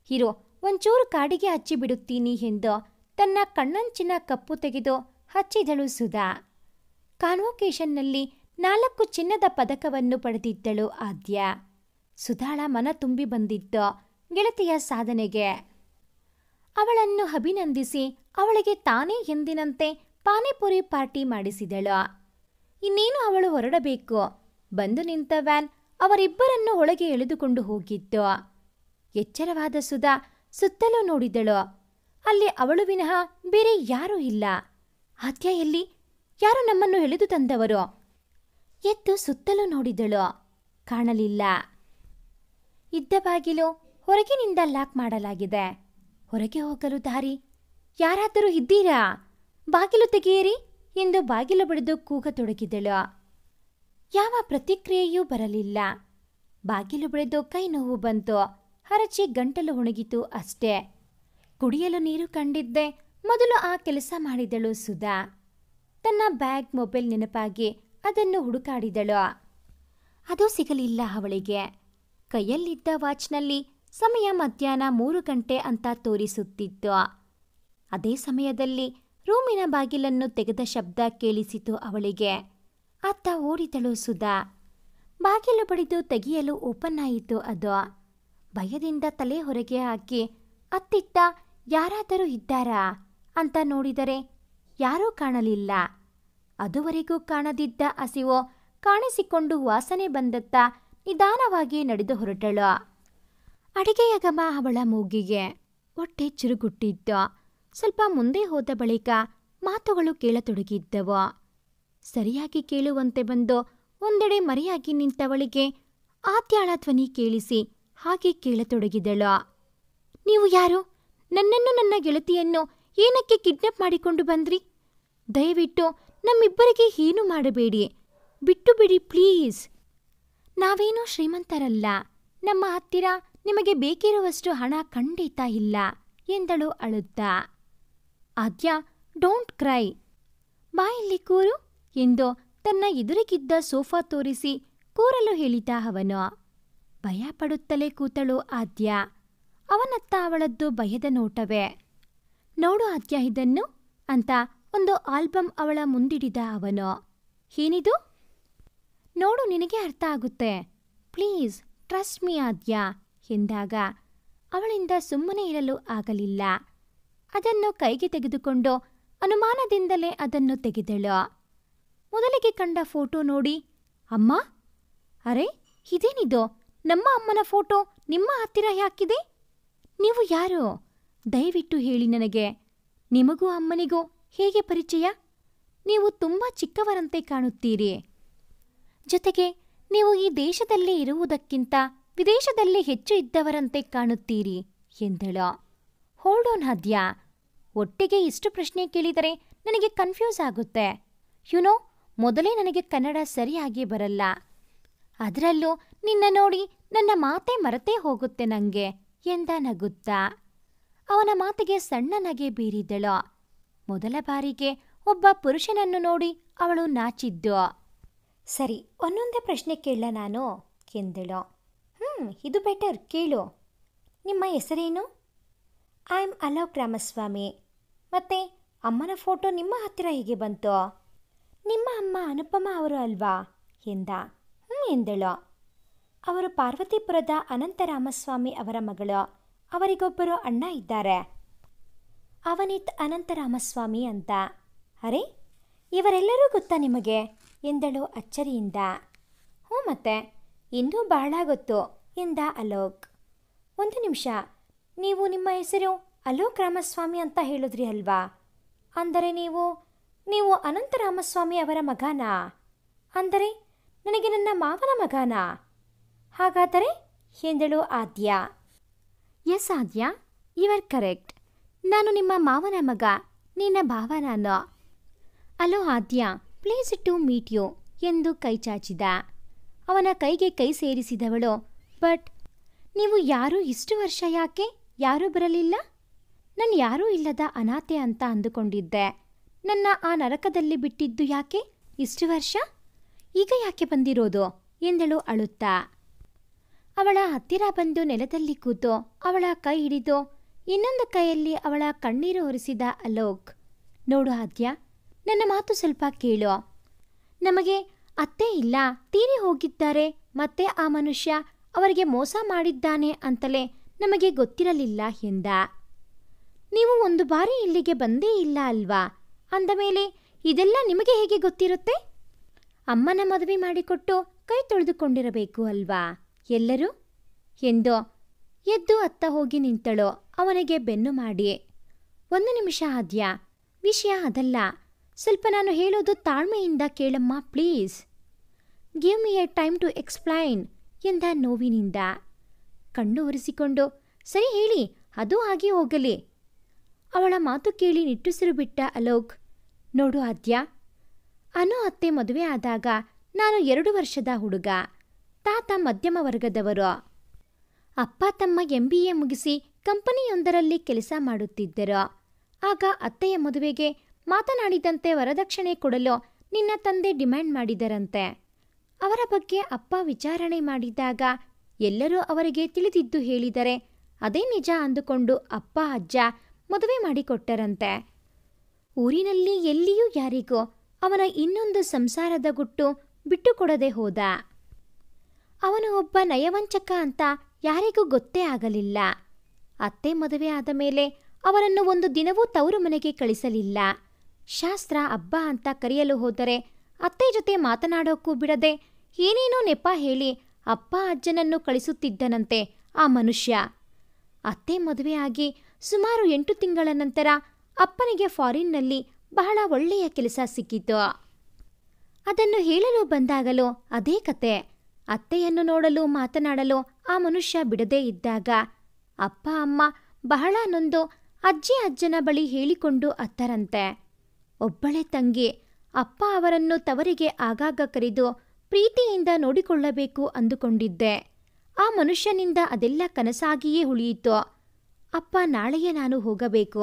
ಇರೋ, ಒಂಚೂರು ಕಾಡಿಗೆ ಹಚ್ಚಿಬಿಡುತ್ತೀನಿ ಎಂದು ತನ್ನ ಕಣ್ಣಂಚಿನ ಕಪ್ಪು ತೆಗೆದು ಹಚ್ಚಿದಳು ಸುಧಾ. ಕಾನ್ವೊಕೇಶನ್ನಲ್ಲಿ 4 ಚಿನ್ನದ ಪದಕವನ್ನು ಪಡೆದಿದ್ದಳು ಆದ್ಯ. ಸುಧಾಳ ಮನ ತುಂಬಿ ಬಂದಿತ್ತು ಗೆಳತಿಯ ಸಾಧನೆಗೆ. ಅವಳನ್ನು ಅಭಿನಂದಿಸಿ ಅವಳಿಗೆ ತಾನೇ ಎಂದಿನಂತೆ ಪಾನಿಪುರಿ ಪಾರ್ಟಿ ಮಾಡಿಸಿದಳು. ಇನ್ನೇನು ಅವಳು ಹೊರಡಬೇಕು. ಬಂದು ನಿಂತ ವ್ಯಾನ್ ಅವರಿಬ್ಬರನ್ನು ಒಳಗೆ ಎಳೆದುಕೊಂಡು ಹೋಗಿತ್ತು. ಎಚ್ಚರವಾದ ಸುಧಾ ಸುತ್ತಲೂ ನೋಡಿದಳು. ಅಲ್ಲಿ ಅವಳು ವಿನಃ ಬೇರೆ ಯಾರೂ ಇಲ್ಲ. ಆದ್ಯ ಎಲ್ಲಿ? ಯಾರು ನಮ್ಮನ್ನು ಎಳೆದು ತಂದವರು? ಎದ್ದು ಸುತ್ತಲೂ ನೋಡಿದಳು. ಕಾಣಲಿಲ್ಲ. ಇದ್ದ ಬಾಗಿಲು ಹೊರಗಿನಿಂದ ಲಾಕ್ ಮಾಡಲಾಗಿದೆ. ಹೊರಗೆ ಹೋಗಲು ದಾರಿ? ಯಾರಾದರೂ ಇದ್ದೀರಾ? ಬಾಗಿಲು ತೆಗೆಯಿರಿ ಎಂದು ಬಾಗಿಲು ಬಡಿದು ಕೂಗತೊಡಗಿದಳು. ಯಾವ ಪ್ರತಿಕ್ರಿಯೆಯೂ ಬರಲಿಲ್ಲ. ಬಾಗಿಲು ಬಡಿದು ಕೈ ನೋವು ಬಂತು. ಹರಚಿ ಗಂಟಲು ಒಣಗಿತು ಅಷ್ಟೇ. ಕುಡಿಯಲು ನೀರು ಕಂಡಿದ್ದೆ ಮೊದಲು ಆ ಕೆಲಸ ಮಾಡಿದಳು ಸುಧಾ. ತನ್ನ ಬ್ಯಾಗ್, ಮೊಬೈಲ್ ನೆನಪಾಗಿ ಅದನ್ನು ಹುಡುಕಾಡಿದಳು. ಅದು ಸಿಗಲಿಲ್ಲ ಅವಳಿಗೆ. ಕೈಯಲ್ಲಿದ್ದ ವಾಚ್ನಲ್ಲಿ ಸಮಯ ಮಧ್ಯಾಹ್ನ 3 ಗಂಟೆ ಅಂತ ತೋರಿಸುತ್ತಿತ್ತು. ಅದೇ ಸಮಯದಲ್ಲಿ ರೂಮಿನ ಬಾಗಿಲನ್ನು ತೆಗೆದ ಶಬ್ದ ಕೇಳಿಸಿತು ಅವಳಿಗೆ. ಅತ್ತ ಓಡಿದಳು ಸುಧಾ. ಬಾಗಿಲು ಬಡಿದು ತೆಗೆಯಲು ಓಪನ್ ಆಯಿತು ಅದು. ಭಯದಿಂದ ತಲೆ ಹೊರಗೆ ಹಾಕಿ ಅತ್ತಿತ್ತ ಯಾರಾದರೂ ಇದ್ದಾರಾ ಅಂತ ನೋಡಿದರೆ ಯಾರೂ ಕಾಣಲಿಲ್ಲ. ಅದುವರೆಗೂ ಕಾಣದಿದ್ದ ಹಸಿವು ಕಾಣಿಸಿಕೊಂಡು ವಾಸನೆ ಬಂದತ್ತ ನಿಧಾನವಾಗಿ ನಡೆದು ಹೊರಟಳು. ಅಡಿಗೆಯ ಘಮ ಅವಳ ಮೂಗಿಗೆ. ಹೊಟ್ಟೆ ಚುರುಗುಟ್ಟಿದ್ದು. ಸ್ವಲ್ಪ ಮುಂದೆ ಹೋದ ಬಳಿಕ ಮಾತುಗಳು ಕೇಳತೊಡಗಿದ್ದವು. ಸರಿಯಾಗಿ ಕೇಳುವಂತೆ ಬಂದು ಒಂದೆಡೆ ಮರೆಯಾಗಿ ನಿಂತವಳಿಗೆ ಆದ್ಯಾಳ ಧ್ವನಿ ಕೇಳಿಸಿ ಹಾಗೆ ಕೇಳತೊಡಗಿದಳು. ನೀವು ಯಾರು? ನನ್ನನ್ನು ನನ್ನ ಗೆಳತಿಯನ್ನು ಏನಕ್ಕೆ ಕಿಡ್ನಾಪ್ ಮಾಡಿಕೊಂಡು ಬಂದ್ರಿ? ದಯವಿಟ್ಟು ನಮ್ಮಿಬ್ಬರಿಗೆ ಏನೂ ಮಾಡಬೇಡಿ, ಬಿಟ್ಟು ಬಿಡಿ ಪ್ಲೀಸ್. ನಾವೇನೂ ಶ್ರೀಮಂತರಲ್ಲ, ನಮ್ಮ ಹತ್ತಿರ ನಿಮಗೆ ಬೇಕಿರುವಷ್ಟು ಹಣ ಖಂಡಿತ ಇಲ್ಲ ಎಂದಳು ಅಳುತ್ತಾ. ಆದ್ಯ, ಡೋಂಟ್ ಕ್ರೈ, ಬಾ ಇಲ್ಲಿ ಕೂರು ಎಂದು ತನ್ನ ಎದುರಿಗಿದ್ದ ಸೋಫಾ ತೋರಿಸಿ ಕೂರಲು ಹೇಳಿದ ಅವನು. ಭಯ ಪಡುತ್ತಲೇ ಕೂತಳು ಆದ್ಯ. ಅವನತ್ತ ಅವಳದ್ದು ಭಯದ ನೋಟವೇ. ನೋಡು ಆದ್ಯ ಇದನ್ನು ಅಂತ ಒಂದು ಆಲ್ಬಮ್ ಅವಳ ಮುಂದಿಡಿದ ಅವನು. ಏನಿದು? ನೋಡು, ನಿನಗೆ ಅರ್ಥ ಆಗುತ್ತೆ, ಪ್ಲೀಸ್ ಟ್ರಸ್ಟ್ ಮೀ ಆದ್ಯ ಎಂದಾಗ ಅವಳಿಂದ ಸುಮ್ಮನೆ ಇರಲು ಆಗಲಿಲ್ಲ. ಅದನ್ನು ಕೈಗೆ ತೆಗೆದುಕೊಂಡು ಅನುಮಾನದಿಂದಲೇ ಅದನ್ನು ತೆಗೆದಳು. ಮೊದಲಿಗೆ ಕಂಡ ಫೋಟೋ ನೋಡಿ, ಅಮ್ಮ, ಅರೆ ಇದೇನಿದು? ನಮ್ಮ ಅಮ್ಮನ ಫೋಟೋ ನಿಮ್ಮ ಹತ್ತಿರ ಯಾಕಿದೆ? ನೀವು ಯಾರು? ದಯವಿಟ್ಟು ಹೇಳಿ ನನಗೆ. ನಿಮಗೂ ಅಮ್ಮನಿಗೂ ಹೇಗೆ ಪರಿಚಯ? ನೀವು ತುಂಬ ಚಿಕ್ಕವರಂತೆ ಕಾಣುತ್ತೀರಿ. ಜೊತೆಗೆ ನೀವು ಈ ದೇಶದಲ್ಲೇ ಇರುವುದಕ್ಕಿಂತ ವಿದೇಶದಲ್ಲೇ ಹೆಚ್ಚು ಇದ್ದವರಂತೆ ಕಾಣುತ್ತೀರಿ ಎಂದಳು. ಹೋಲ್ಡ್ ಆನ್ ಆದ್ಯ, ಒಟ್ಟಿಗೆ ಇಷ್ಟು ಪ್ರಶ್ನೆ ಕೇಳಿದರೆ ನನಗೆ ಕನ್ಫ್ಯೂಸ್ ಆಗುತ್ತೆ. ಯುನೋ, ಮೊದಲೇ ನನಗೆ ಕನ್ನಡ ಸರಿಯಾಗಿ ಬರಲ್ಲ. ಅದರಲ್ಲೂ ನಿನ್ನ ನೋಡಿ ನನ್ನ ಮಾತೇ ಮರೆತೇ ಹೋಗುತ್ತೆ ನಂಗೆ ಎಂದ ನಗುತ್ತಾ. ಅವನ ಮಾತಿಗೆ ಸಣ್ಣ ನಗೆ ಬೀರಿದಳು. ಮೊದಲ ಬಾರಿಗೆ ಒಬ್ಬ ಪುರುಷನನ್ನು ನೋಡಿ ಅವಳು ನಾಚಿದ್ದು. ಸರಿ, ಒಂದೊಂದೇ ಪ್ರಶ್ನೆ ಕೇಳ ನಾನು ಎಂದಳು. ಇದು ಬೆಟರ್, ಕೇಳು. ನಿಮ್ಮ ಹೆಸರೇನು? I am Alok Ramaswamy. ಮತ್ತೆ ಅಮ್ಮನ ಫೋಟೋ ನಿಮ್ಮ ಹತ್ತಿರ ಹೇಗೆ ಬಂತು? ನಿಮ್ಮ ಅಮ್ಮ ಅನುಪಮ ಅವರು ಅಲ್ವಾ ಎಂದ. ಎಂದಳು. ಅವರು ಪಾರ್ವತಿಪುರದ ಅನಂತ ರಾಮಸ್ವಾಮಿ ಅವರ ಮಗಳು. ಅವರಿಗೊಬ್ಬರು ಅಣ್ಣ ಇದ್ದಾರೆ, ಅವನಿತ್ ಅನಂತ ರಾಮಸ್ವಾಮಿ ಅಂತ. ಅರೆ, ಇವರೆಲ್ಲರೂ ಗೊತ್ತಾ ನಿಮಗೆ ಎಂದಳು ಅಚ್ಚರಿಯಿಂದ. ಹ್ಞೂ, ಮತ್ತೆ ಇನ್ನೂ ಬಹಳ ಗೊತ್ತು ಎಂದ ಅಲೋಕ್. ಒಂದು ನಿಮಿಷ, ನೀವು ನಿಮ್ಮ ಹೆಸರು ಅಲೋಕ್ ರಾಮಸ್ವಾಮಿ ಅಂತ ಹೇಳಿದ್ರಿ ಅಲ್ವಾ? ಅಂದರೆ ನೀವು ಅನಂತ ರಾಮಸ್ವಾಮಿ ಅವರ ಮಗನಾ? ಅಂದರೆ ನನಗೆ ನನ್ನ ಮಾವನ ಮಗನಾ? ಹಾಗಾದರೆ ಎಂದಳು Adya. Yes Adya, you are correct. ನಾನು ನಿಮ್ಮ ಮಾವನ ಮಗ, ನಿನ್ನ ಭಾವ ನಾನು. Hello Adya, please to meet you ಎಂದು ಕೈ ಚಾಚಿದ. ಅವನ ಕೈಗೆ ಕೈ ಸೇರಿಸಿದವಳು. ಬಟ್ ನೀವು ಯಾರೂ ಇಷ್ಟು ವರ್ಷ ಯಾಕೆ ಯಾರೂ ಬರಲಿಲ್ಲ? ನಾನು ಯಾರೂ ಇಲ್ಲದ ಅನಾಥೆ ಅಂತ ಅಂದುಕೊಂಡಿದ್ದೆ. ನನ್ನ ಆ ನರಕದಲ್ಲಿ ಬಿಟ್ಟಿದ್ದು ಯಾಕೆ ಇಷ್ಟು ವರ್ಷ? ಈಗ ಯಾಕೆ ಬಂದಿರೋದು ಎಂದಳು ಅಳುತ್ತಾ. ಅವಳ ಹತ್ತಿರ ಬಂದು ನೆಲದಲ್ಲಿ ಕೂತು ಅವಳ ಕೈ ಹಿಡಿದು ಇನ್ನೊಂದು ಕೈಯಲ್ಲಿ ಅವಳ ಕಣ್ಣೀರು ಒರೆಸಿದ ಅಲೋಕ್. ನೋಡು ಆದ್ಯ, ನನ್ನ ಮಾತು ಸ್ವಲ್ಪ ಕೇಳು. ನಮಗೆ ಅತ್ತೆ ಇಲ್ಲ, ತೀರಿ ಹೋಗಿದ್ದಾರೆ. ಮತ್ತೆ ಆ ಮನುಷ್ಯ ಅವರಿಗೆ ಮೋಸ ಮಾಡಿದ್ದಾನೆ ಅಂತಲೇ ನಮಗೆ ಗೊತ್ತಿರಲಿಲ್ಲ ಎಂದ. ನೀವು ಒಂದು ಬಾರಿ ಇಲ್ಲಿಗೆ ಬಂದೇ ಇಲ್ಲ ಅಲ್ವಾ? ಅಂದಮೇಲೆ ಇದೆಲ್ಲ ನಿಮಗೆ ಹೇಗೆ ಗೊತ್ತಿರುತ್ತೆ? ಅಮ್ಮನ ಮದುವೆ ಮಾಡಿಕೊಟ್ಟು ಕೈ ತೊಳೆದುಕೊಂಡಿರಬೇಕು ಅಲ್ವಾ ಎಲ್ಲರೂ ಎಂದು ಎದ್ದು ಅತ್ತ ಹೋಗಿ ನಿಂತಳು ಅವನಿಗೆ ಬೆನ್ನು ಮಾಡಿ. ಒಂದು ನಿಮಿಷ ಆದ್ಯ, ವಿಷಯ ಅದಲ್ಲ. ಸ್ವಲ್ಪ ನಾನು ಹೇಳೋದು ತಾಳ್ಮೆಯಿಂದ ಕೇಳಮ್ಮ please. Give me a time to explain ಎಂದ ನೋವಿನಿಂದ. ಕಣ್ಣು ಒರೆಸಿಕೊಂಡು, ಸರಿ ಹೇಳಿ, ಅದು ಹಾಗೆ ಹೋಗಲಿ. ಅವಳ ಮಾತು ಕೇಳಿ ನಿಟ್ಟುಸಿರು ಬಿಟ್ಟ ಅಲೋಕ್. ನೋಡು ಆದ್ಯ, ಅನು ಅತ್ತೆ ಮದುವೆ ಆದಾಗ ನಾನು 2 ವರ್ಷದ ಹುಡುಗ. ತಾತ ಮಧ್ಯಮ ವರ್ಗದವರು. ಅಪ್ಪ ತಮ್ಮ MBA ಮುಗಿಸಿ ಕಂಪನಿಯೊಂದರಲ್ಲಿ ಕೆಲಸ ಮಾಡುತ್ತಿದ್ದರು. ಆಗ ಅತ್ತೆಯ ಮದುವೆಗೆ ಮಾತನಾಡಿದಂತೆ ವರದಕ್ಷಿಣೆ ಕೊಡಲು ನಿನ್ನ ತಂದೆ ಡಿಮ್ಯಾಂಡ್ ಮಾಡಿದರಂತೆ. ಅವರ ಬಗ್ಗೆ ಅಪ್ಪ ವಿಚಾರಣೆ ಮಾಡಿದಾಗ ಎಲ್ಲರೂ ಅವರಿಗೆ ತಿಳಿದಿದ್ದು ಹೇಳಿದರೆ ಅದೇ ನಿಜ ಅಂದುಕೊಂಡು ಅಪ್ಪ ಅಜ್ಜ ಮದುವೆ ಮಾಡಿಕೊಟ್ಟರಂತೆ. ಊರಿನಲ್ಲಿ ಎಲ್ಲಿಯೂ ಯಾರಿಗೂ ಅವನ ಇನ್ನೊಂದು ಸಂಸಾರದ ಗುಟ್ಟು ಬಿಟ್ಟುಕೊಡದೆ ಹೋದ. ಅವನು ಒಬ್ಬ ನಯವಂಚಕ ಅಂತ ಯಾರಿಗೂ ಗೊತ್ತೇ ಆಗಲಿಲ್ಲ. ಅತ್ತೆ ಮದುವೆ ಆದ ಮೇಲೆ ಅವರನ್ನು ಒಂದು ದಿನವೂ ತವರು ಮನೆಗೆ ಕಳಿಸಲಿಲ್ಲ. ಶಾಸ್ತ್ರ ಹಬ್ಬ ಅಂತ ಕರೆಯಲು ಹೋದರೆ ಅತ್ತೆ ಜೊತೆ ಮಾತನಾಡೋಕ್ಕೂ ಬಿಡದೆ ಏನೇನೋ ನೆಪ ಹೇಳಿ ಅಪ್ಪ ಅಜ್ಜನನ್ನು ಕಳಿಸುತ್ತಿದ್ದನಂತೆ ಆ ಮನುಷ್ಯ. ಅತ್ತೆ ಮದುವೆಯಾಗಿ ಸುಮಾರು 8 ತಿಂಗಳ ನಂತರ ಅಪ್ಪನಿಗೆ ಫಾರಿನ್ನಲ್ಲಿ ಬಹಳ ಒಳ್ಳೆಯ ಕೆಲಸ ಸಿಕ್ಕಿತು. ಅದನ್ನು ಹೇಳಲು ಬಂದಾಗಲೂ ಅದೇ ಕತೆ. ಅತ್ತೆಯನ್ನು ನೋಡಲು ಮಾತನಾಡಲು ಆ ಮನುಷ್ಯ ಬಿಡದೇ ಇದ್ದಾಗ ಅಪ್ಪ ಅಮ್ಮ ಬಹಳ ನೊಂದು ಅಜ್ಜಿ ಅಜ್ಜನ ಬಳಿ ಹೇಳಿಕೊಂಡು ಅತ್ತರಂತೆ. ಒಬ್ಬಳೇ ತಂಗಿ. ಅಪ್ಪ ಅವರನ್ನು ತವರಿಗೆ ಆಗಾಗ ಕರೆದು ಪ್ರೀತಿಯಿಂದ ನೋಡಿಕೊಳ್ಳಬೇಕು ಅಂದುಕೊಂಡಿದ್ದೆ. ಆ ಮನುಷ್ಯನಿಂದ ಅದೆಲ್ಲ ಕನಸಾಗಿಯೇ ಉಳಿಯಿತು. ಅಪ್ಪ ನಾಳೆಯೇ ನಾನು ಹೋಗಬೇಕು.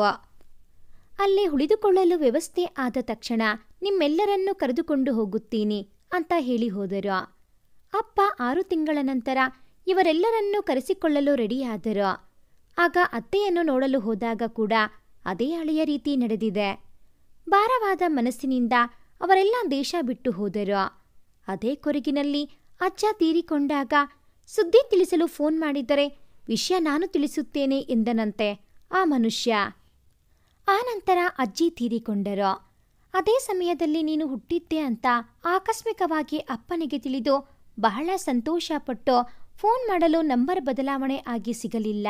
ಅಲ್ಲಿ ಉಳಿದುಕೊಳ್ಳಲು ವ್ಯವಸ್ಥೆ ಆದ ತಕ್ಷಣ ನಿಮ್ಮೆಲ್ಲರನ್ನೂ ಕರೆದುಕೊಂಡು ಹೋಗುತ್ತೀನಿ ಅಂತ ಹೇಳಿ ಹೋದರು. ಅಪ್ಪ 6 ತಿಂಗಳ ನಂತರ ಇವರೆಲ್ಲರನ್ನೂ ಕರೆಸಿಕೊಳ್ಳಲು ರೆಡಿಯಾದರು. ಆಗ ಅತ್ತೆಯನ್ನು ನೋಡಲು ಹೋದಾಗ ಕೂಡ ಅದೇ ಹಳೆಯ ರೀತಿ ನಡೆದಿದೆ. ಭಾರವಾದ ಮನಸ್ಸಿನಿಂದ ಅವರೆಲ್ಲ ದೇಶ ಬಿಟ್ಟು ಹೋದರು. ಅದೇ ಕೊರಗಿನಲ್ಲಿ ಅಜ್ಜ ತೀರಿಕೊಂಡಾಗ ಸುದ್ದಿ ತಿಳಿಸಲು ಫೋನ್ ಮಾಡಿದರೆ ವಿಷಯ ನಾನು ತಿಳಿಸುತ್ತೇನೆ ಎಂದನಂತೆ ಆ ಮನುಷ್ಯ. ಆ ನಂತರ ಅಜ್ಜಿ ತೀರಿಕೊಂಡರು. ಅದೇ ಸಮಯದಲ್ಲಿ ನೀನು ಹುಟ್ಟಿದ್ದೆ ಅಂತ ಆಕಸ್ಮಿಕವಾಗಿ ಅಪ್ಪನಿಗೆ ತಿಳಿದು ಬಹಳ ಸಂತೋಷಪಟ್ಟು ಫೋನ್ ಮಾಡಲು ನಂಬರ್ ಬದಲಾವಣೆ ಆಗಿ ಸಿಗಲಿಲ್ಲ.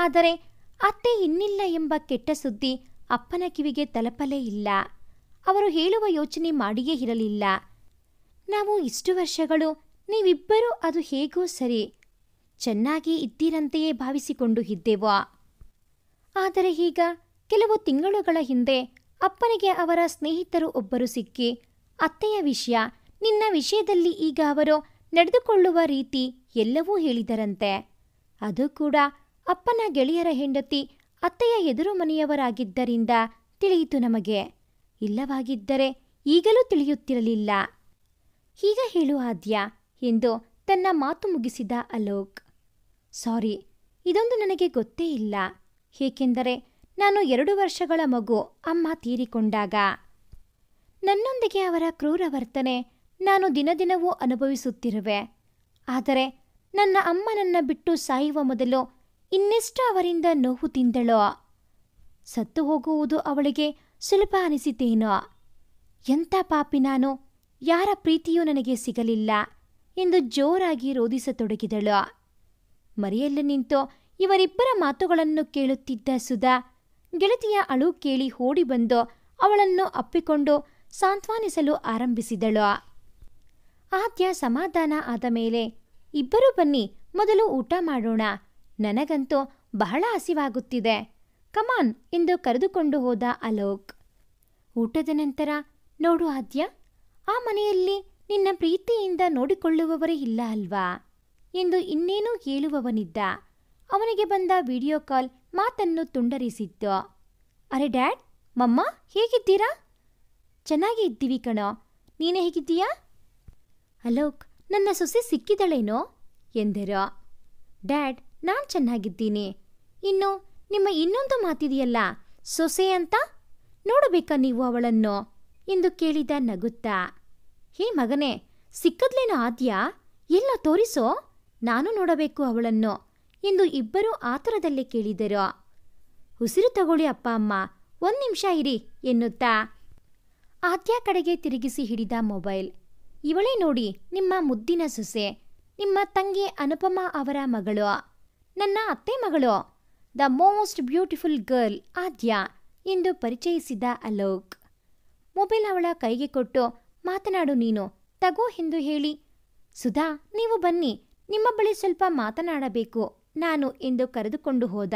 ಆದರೆ ಅತ್ತೆ ಇನ್ನಿಲ್ಲ ಎಂಬ ಕೆಟ್ಟ ಸುದ್ದಿ ಅಪ್ಪನ ಕಿವಿಗೆ ತಲುಪಲೇ ಇಲ್ಲ. ಅವರು ಹೇಳುವ ಯೋಚನೆ ಮಾಡಿಯೇ ಇರಲಿಲ್ಲ. ನಾವು ಇಷ್ಟು ವರ್ಷಗಳು ನೀವಿಬ್ಬರೂ ಅದು ಹೇಗೋ ಸರಿ ಚೆನ್ನಾಗಿ ಇದ್ದೀರಂತೆಯೇ ಭಾವಿಸಿಕೊಂಡು ಇದ್ದೆವು. ಆದರೆ ಈಗ ಕೆಲವು ತಿಂಗಳುಗಳ ಹಿಂದೆ ಅಪ್ಪನಿಗೆ ಅವರ ಸ್ನೇಹಿತರು ಒಬ್ಬರು ಸಿಕ್ಕಿ ಅತ್ತೆಯ ವಿಷಯ, ನಿನ್ನ ವಿಷಯದಲ್ಲಿ ಈಗ ಅವರು ನಡೆದುಕೊಳ್ಳುವ ರೀತಿ ಎಲ್ಲವೂ ಹೇಳಿದರಂತೆ. ಅದು ಕೂಡ ಅಪ್ಪನ ಗೆಳೆಯರ ಹೆಂಡತಿ ಅತ್ತೆಯ ಎದುರು ಮನೆಯವರಾಗಿದ್ದರಿಂದ ತಿಳಿಯಿತು ನಮಗೆ. ಇಲ್ಲವಾಗಿದ್ದರೆ ಈಗಲೂ ತಿಳಿಯುತ್ತಿರಲಿಲ್ಲ. ಹೀಗ ಹೇಳು ಆದ್ಯ ಎಂದು ತನ್ನ ಮಾತು ಮುಗಿಸಿದ ಅಲೋಕ್. ಸಾರಿ, ಇದೊಂದು ನನಗೆ ಗೊತ್ತೇ ಇಲ್ಲ. ಏಕೆಂದರೆ ನಾನು 2 ವರ್ಷಗಳ ಮಗು ಅಮ್ಮ ತೀರಿಕೊಂಡಾಗ. ನನ್ನೊಂದಿಗೆ ಅವರ ಕ್ರೂರ ವರ್ತನೆ ನಾನು ದಿನದಿನವೂ ಅನುಭವಿಸುತ್ತಿರುವೆ. ಆದರೆ ನನ್ನ ಅಮ್ಮ ನನ್ನ ಬಿಟ್ಟು ಸಾಯುವ ಮೊದಲು ಇನ್ನೆಷ್ಟು ಅವರಿಂದ ನೋವು ತಿಂದಳೋ. ಸತ್ತು ಹೋಗುವುದು ಅವಳಿಗೆ ಸುಲಭ ಅನಿಸಿತೇನೋ. ಎಂಥ ಪಾಪಿ ನಾನು, ಯಾರ ಪ್ರೀತಿಯೂ ನನಗೆ ಸಿಗಲಿಲ್ಲ ಎಂದು ಜೋರಾಗಿ ರೋದಿಸತೊಡಗಿದಳು. ಮರೆಯಲ್ಲಿ ನಿಂತು ಇವರಿಬ್ಬರ ಮಾತುಗಳನ್ನು ಕೇಳುತ್ತಿದ್ದ ಸುಧಾ ಗೆಳತಿಯ ಅಳು ಕೇಳಿ ಓಡಿ ಬಂದು ಅವಳನ್ನು ಅಪ್ಪಿಕೊಂಡು ಸಾಂತ್ವನಿಸಲು ಆರಂಭಿಸಿದಳು. ಆದ್ಯ ಸಮಾಧಾನ ಆದ ಮೇಲೆ, ಇಬ್ಬರೂ ಬನ್ನಿ, ಮೊದಲು ಊಟ ಮಾಡೋಣ. ನನಗಂತೂ ಬಹಳ ಹಸಿವಾಗುತ್ತಿದೆ. ಕಮಾನ್ ಎಂದು ಕರೆದುಕೊಂಡು ಹೋದ ಅಲೋಕ್. ಊಟದ ನಂತರ, ನೋಡು ಆದ್ಯ, ಆ ಮನೆಯಲ್ಲಿ ನಿನ್ನ ಪ್ರೀತಿಯಿಂದ ನೋಡಿಕೊಳ್ಳುವವರೇ ಇಲ್ಲ ಅಲ್ವಾ ಎಂದು ಇನ್ನೇನೂ ಹೇಳುವವನಿದ್ದ. ಅವನಿಗೆ ಬಂದ ವಿಡಿಯೋ ಕಾಲ್ ಮಾತನ್ನು ತುಂಡರಿಸಿತ್ತು. ಅರೆ ಡ್ಯಾಡ್, ಮಮ್ಮ ಹೇಗಿದ್ದೀರಾ? ಚೆನ್ನಾಗಿ ಇದ್ದೀವಿ ಕಣೋ, ನೀನೇ ಹೇಗಿದ್ದೀಯಾ? ಅಲೋಕ್, ನನ್ನ ಸೊಸೆ ಸಿಕ್ಕಿದಳೇನೋ ಎಂದರು. ಡ್ಯಾಡ್, ನಾನು ಚೆನ್ನಾಗಿದ್ದೀನಿ. ಇನ್ನು ನಿಮ್ಮ ಇನ್ನೊಂದು ಮಾತಿದೆಯಲ್ಲ, ಸೊಸೆ ಅಂತ, ನೋಡಬೇಕಾ ನೀವು ಅವಳನ್ನು ಎಂದು ಕೇಳಿದ ನಗುತ್ತಾ. ಹೇ ಮಗನೇ, ಸಿಕ್ಕದ್ಲೇನೋ ಆದ್ಯಾ? ಎಲ್ಲ ತೋರಿಸೋ, ನಾನು ನೋಡಬೇಕು ಅವಳನ್ನು ಎಂದು ಇಬ್ಬರೂ ಆತುರದಲ್ಲಿ ಕೇಳಿದರು. ಉಸಿರು ತಗೊಳ್ಳಿ ಅಪ್ಪ ಅಮ್ಮ, 1 ನಿಮಿಷ ಇರಿ ಎನ್ನುತ್ತಾ ಆದ್ಯ ಕಡೆಗೆ ತಿರುಗಿಸಿ ಹಿಡಿದ ಮೊಬೈಲ್. ಇವಳೇ ನೋಡಿ ನಿಮ್ಮ ಮುದ್ದಿನ ಸೊಸೆ, ನಿಮ್ಮ ತಂಗಿ ಅನುಪಮಾ ಅವರ ಮಗಳು, ನನ್ನ ಅತ್ತೆ ಮಗಳು, ದ ಮೋಸ್ಟ್ ಬ್ಯೂಟಿಫುಲ್ ಗರ್ಲ್ ಆದ್ಯ ಎಂದು ಪರಿಚಯಿಸಿದ ಅಲೋಕ್. ಮೊಬೈಲ್ ಅವಳ ಕೈಗೆ ಕೊಟ್ಟು, ಮಾತನಾಡು ನೀನು, ತಗೋ ಎಂದು ಹೇಳಿ, ಸುಧಾ ನೀವು ಬನ್ನಿ, ನಿಮ್ಮ ಬಳಿ ಸ್ವಲ್ಪ ಮಾತನಾಡಬೇಕು ನಾನು ಎಂದು ಕರೆದುಕೊಂಡು ಹೋದ.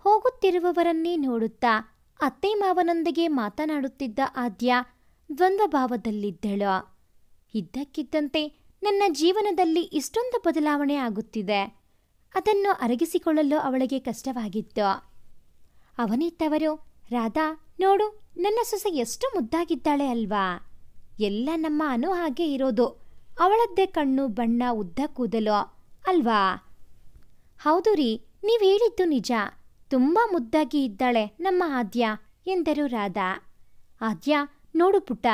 ಹೋಗುತ್ತಿರುವವರನ್ನೇ ನೋಡುತ್ತಾ ಅತ್ತೆ ಮಾವನೊಂದಿಗೆ ಮಾತನಾಡುತ್ತಿದ್ದ ಆದ್ಯ ದ್ವಂದ್ವ ಭಾವದಲ್ಲಿದ್ದಳು. ಇದ್ದಕ್ಕಿದ್ದಂತೆ ನನ್ನ ಜೀವನದಲ್ಲಿ ಇಷ್ಟೊಂದು ಬದಲಾವಣೆ ಆಗುತ್ತಿದೆ. ಅದನ್ನು ಅರಗಿಸಿಕೊಳ್ಳಲು ಅವಳಿಗೆ ಕಷ್ಟವಾಗಿತ್ತು. ಅವನಿತ್ತವರು, ರಾಧಾ ನೋಡು, ನನ್ನ ಸೊಸೆ ಎಷ್ಟು ಮುದ್ದಾಗಿದ್ದಾಳೆ ಅಲ್ವಾ? ಎಲ್ಲ ನಮ್ಮ ಅನು ಹಾಗೆ ಇರೋದು, ಅವಳದ್ದೇ ಕಣ್ಣು, ಬಣ್ಣ, ಉದ್ದ ಕೂದಲು ಅಲ್ವಾ? ಹೌದು ರೀ, ನೀವು ಹೇಳಿದ್ದು ನಿಜ. ತುಂಬ ಮುದ್ದಾಗಿ ಇದ್ದಾಳೆ ನಮ್ಮ ಆದ್ಯ ಎಂದರು ರಾಧಾ. ಆದ್ಯ, ನೋಡು ಪುಟ್ಟ,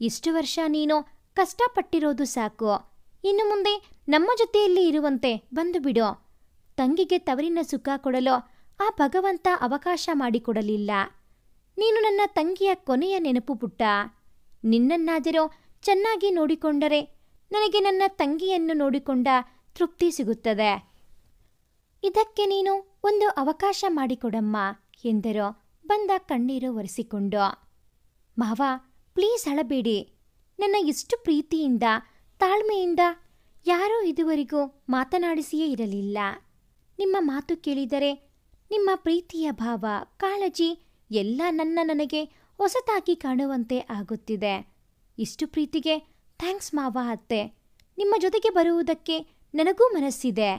ಇಷ್ಟು ವರ್ಷ ನೀನು ಕಷ್ಟಪಟ್ಟಿರೋದು ಸಾಕು. ಇನ್ನು ಮುಂದೆ ನಮ್ಮ ಜೊತೆಯಲ್ಲಿ ಇರುವಂತೆ ಬಂದು ಬಿಡು. ತಂಗಿಗೆ ತವರಿನ ಸುಖ ಕೊಡಲು ಆ ಭಗವಂತ ಅವಕಾಶ ಮಾಡಿಕೊಡಲಿಲ್ಲ. ನೀನು ನನ್ನ ತಂಗಿಯ ಕೊನೆಯ ನೆನಪು ಪುಟ್ಟ. ನಿನ್ನನ್ನಾದರೂ ಚೆನ್ನಾಗಿ ನೋಡಿಕೊಂಡರೆ ನನಗೆ ನನ್ನ ತಂಗಿಯನ್ನು ನೋಡಿಕೊಂಡ ತೃಪ್ತಿ ಸಿಗುತ್ತದೆ. ಇದಕ್ಕೆ ನೀನು ಒಂದು ಅವಕಾಶ ಮಾಡಿಕೊಡಮ್ಮ ಎಂದರು ಬಂದ ಕಣ್ಣೀರು ಒರೆಸಿಕೊಂಡು. ಮಾವ, ಪ್ಲೀಸ್ ಅಳಬೇಡಿ. ನನ್ನ ಇಷ್ಟು ಪ್ರೀತಿಯಿಂದ ತಾಳ್ಮೆಯಿಂದ ಯಾರೂ ಇದುವರೆಗೂ ಮಾತನಾಡಿಸಿಯೇ ಇರಲಿಲ್ಲ. ನಿಮ್ಮ ಮಾತು ಕೇಳಿದರೆ ನಿಮ್ಮ ಪ್ರೀತಿಯ ಭಾವ, ಕಾಳಜಿ ಎಲ್ಲ ನನಗೆ ಹೊಸತಾಗಿ ಕಾಣುವಂತೆ ಆಗುತ್ತಿದೆ. ಇಷ್ಟು ಪ್ರೀತಿಗೆ ಥ್ಯಾಂಕ್ಸ್ ಮಾವ ಅತ್ತೆ. ನಿಮ್ಮ ಜೊತೆಗೆ ಬರುವುದಕ್ಕೆ ನನಗೂ ಮನಸ್ಸಿದೆ.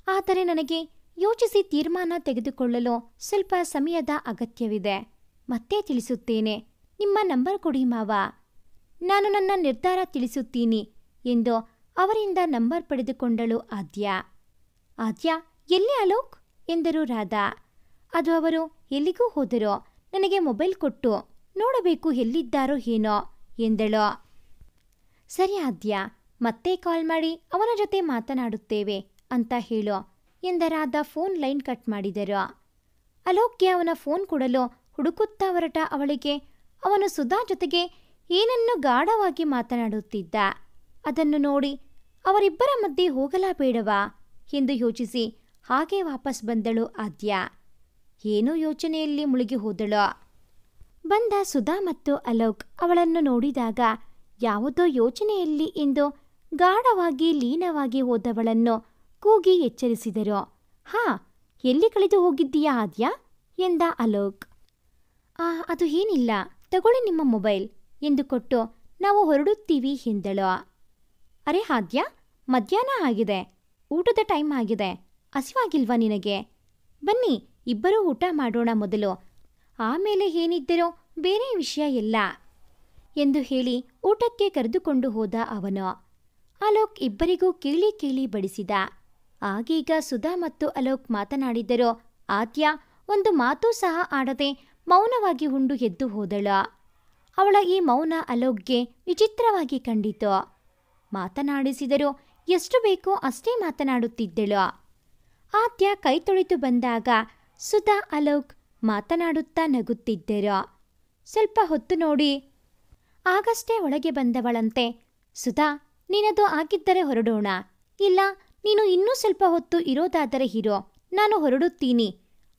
ಆದರೆ ನನಗೆ ಯೋಚಿಸಿ ತೀರ್ಮಾನ ತೆಗೆದುಕೊಳ್ಳಲು ಸ್ವಲ್ಪ ಸಮಯದ ಅಗತ್ಯವಿದೆ. ಮತ್ತೆ ತಿಳಿಸುತ್ತೇನೆ. ನಿಮ್ಮ ನಂಬರ್ ಕೊಡಿ ಮಾವ. ನಾನು ನನ್ನ ನಿರ್ಧಾರ ತಿಳಿಸುತ್ತೀನಿ ಎಂದು ಅವರಿಂದ ನಂಬರ್ ಪಡೆದುಕೊಂಡಳು ಆದ್ಯ. ಆದ್ಯ, ಎಲ್ಲಿ ಅಲೋಕ್ ಎಂದರು ರಾಧಾ. ಅದು ಅವರು ಎಲ್ಲಿಗೂ ಹೋದರೋ ನನಗೆ ಮೊಬೈಲ್ ಕೊಟ್ಟು ನೋಡಬೇಕು ಎಲ್ಲಿದ್ದಾರೋ ಏನೋ ಎಂದಳು. ಸರಿ ಆದ್ಯ, ಮತ್ತೆ ಕಾಲ್ ಮಾಡಿ ಅವನ ಜೊತೆ ಮಾತನಾಡುತ್ತೇವೆ ಅಂತ ಹೇಳೋ ಎಂದರಾದ ಫೋನ್ ಲೈನ್ ಕಟ್ ಮಾಡಿದರು. ಅಲೋಕ್ಗೆ ಅವನ ಫೋನ್ ಕೊಡಲು ಹುಡುಕುತ್ತಾ ಹೊರಟ ಅವಳಿಗೆ ಅವನು ಸುಧಾ ಜೊತೆಗೆ ಏನನ್ನು ಗಾಢವಾಗಿ ಮಾತನಾಡುತ್ತಿದ್ದ. ಅದನ್ನು ನೋಡಿ ಅವರಿಬ್ಬರ ಮಧ್ಯೆ ಹೋಗಲಾ ಬೇಡವಾ ಎಂದು ಯೋಚಿಸಿ ಹಾಗೆ ವಾಪಸ್ ಬಂದಳು ಆದ್ಯ. ಏನೋ ಯೋಚನೆಯಲ್ಲಿ ಮುಳುಗಿ ಹೋದಳು. ಬಂದ ಸುಧಾ ಮತ್ತು ಅಲೋಕ್ ಅವಳನ್ನು ನೋಡಿದಾಗ ಯಾವುದೋ ಯೋಚನೆಯಲ್ಲಿ ಎಂದು ಗಾಢವಾಗಿ ಲೀನವಾಗಿ ಹೋದವಳನ್ನು ಕೂಗಿ ಎಚ್ಚರಿಸಿದರು. ಹಾ, ಎಲ್ಲಿ ಕಳೆದು ಹೋಗಿದ್ದೀಯಾ ಆದ್ಯ ಎಂದ ಅಲೋಕ್. ಅದು ಏನಿಲ್ಲ, ತಗೊಳ್ಳಿ ನಿಮ್ಮ ಮೊಬೈಲ್ ಎಂದು ಕೊಟ್ಟು ನಾವು ಹೊರಡುತ್ತೀವಿ ಎಂದಳು. ಅರೆ ಆದ್ಯ, ಮಧ್ಯಾಹ್ನ ಆಗಿದೆ, ಊಟದ ಟೈಮ್ ಆಗಿದೆ. ಹಸಿವಾಗಿಲ್ವಾ ನಿನಗೆ? ಬನ್ನಿ ಇಬ್ಬರೂ ಊಟ ಮಾಡೋಣ ಮೊದಲು, ಆಮೇಲೆ ಏನಿದ್ದರೋ ಬೇರೆ ವಿಷಯ ಎಲ್ಲ ಎಂದು ಹೇಳಿ ಊಟಕ್ಕೆ ಕರೆದುಕೊಂಡು ಹೋದ ಅವನು. ಅಲೋಕ್ ಇಬ್ಬರಿಗೂ ಕೇಳಿ ಕೇಳಿ ಬಡಿಸಿದ. ಆಗೀಗ ಸುಧಾ ಮತ್ತು ಅಲೋಕ್ ಮಾತನಾಡಿದರೋ ಆದ್ಯ ಒಂದು ಮಾತೂ ಸಹ ಆಡದೆ ಮೌನವಾಗಿ ಉಂಡು ಎದ್ದು ಹೋದಳು. ಅವಳ ಈ ಮೌನ ಅಲೋಕ್ಗೆ ವಿಚಿತ್ರವಾಗಿ ಕಂಡಿತು. ಮಾತನಾಡಿಸಿದರೂ ಎಷ್ಟು ಬೇಕೋ ಅಷ್ಟೇ ಮಾತನಾಡುತ್ತಿದ್ದಳು. ಆದ್ಯ ಕೈ ತೊಳೆದು ಬಂದಾಗ ಸುಧಾ ಅಲೋಕ್ ಮಾತನಾಡುತ್ತಾ ನಗುತ್ತಿದ್ದರು. ಸ್ವಲ್ಪ ಹೊತ್ತು ನೋಡಿ ಆಗಷ್ಟೇ ಒಳಗೆ ಬಂದವಳಂತೆ, ಸುಧಾ, ನೀನದು ಆಗಿದ್ದರೆ ಹೊರಡೋಣ. ಇಲ್ಲ, ನೀನು ಇನ್ನೂ ಸ್ವಲ್ಪ ಹೊತ್ತು ಇರೋದಾದರೆ ಇರೋ, ನಾನು ಹೊರಡುತ್ತೀನಿ.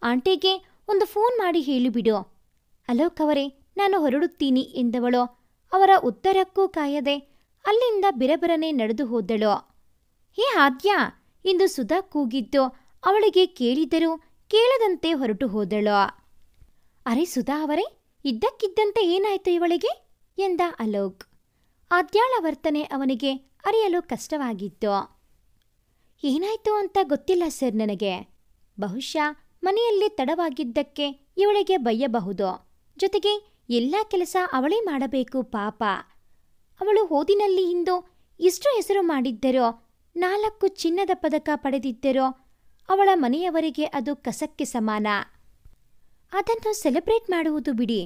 ಆಂಟಿಗೆ ಒಂದು ಫೋನ್ ಮಾಡಿ ಹೇಳಿಬಿಡು. ಅಲೋಕ್ ಅವರೇ, ನಾನು ಹೊರಡುತ್ತೀನಿ ಎಂದವಳು ಅವರ ಉತ್ತರಕ್ಕೂ ಕಾಯದೆ ಅಲ್ಲಿಂದ ಬಿರಬಿರನೆ ನಡೆದು ಹೋದಳು. ಹೇ ಆದ್ಯ ಎಂದು ಸುಧಾ ಕೂಗಿದ್ದು ಅವಳಿಗೆ ಕೇಳಿದರೂ ಕೇಳದಂತೆ ಹೊರಟು ಹೋದಳು. ಅರೆ ಸುಧಾ ಅವರೇ, ಇದ್ದಕ್ಕಿದ್ದಂತೆ ಏನಾಯ್ತು ಇವಳಿಗೆ ಎಂದ ಅಲೋಕ್. ಆದ್ಯಾಳ ವರ್ತನೆ ಅವನಿಗೆ ಅರಿಯಲು ಕಷ್ಟವಾಗಿತ್ತು. ಏನಾಯ್ತು ಅಂತ ಗೊತ್ತಿಲ್ಲ ಸರ್ ನನಗೆ. ಬಹುಶಃ ಮನೆಯಲ್ಲಿ ತಡವಾಗಿದ್ದಕ್ಕೆ ಇವಳಿಗೆ ಬಯ್ಯಬಹುದು. ಜೊತೆಗೆ ಎಲ್ಲ ಕೆಲಸ ಅವಳೇ ಮಾಡಬೇಕು ಪಾಪ. ಅವಳು ಓದಿನಲ್ಲಿ ಇಂದು ಇಷ್ಟು ಹೆಸರು ಮಾಡಿದ್ದರೋ, 4 ಚಿನ್ನದ ಪದಕ ಪಡೆದಿದ್ದರೋ ಅವಳ ಮನೆಯವರಿಗೆ ಅದು ಕಸಕ್ಕೆ ಸಮಾನ. ಅದನ್ನು ಸೆಲೆಬ್ರೇಟ್ ಮಾಡುವುದು ಬಿಡಿ,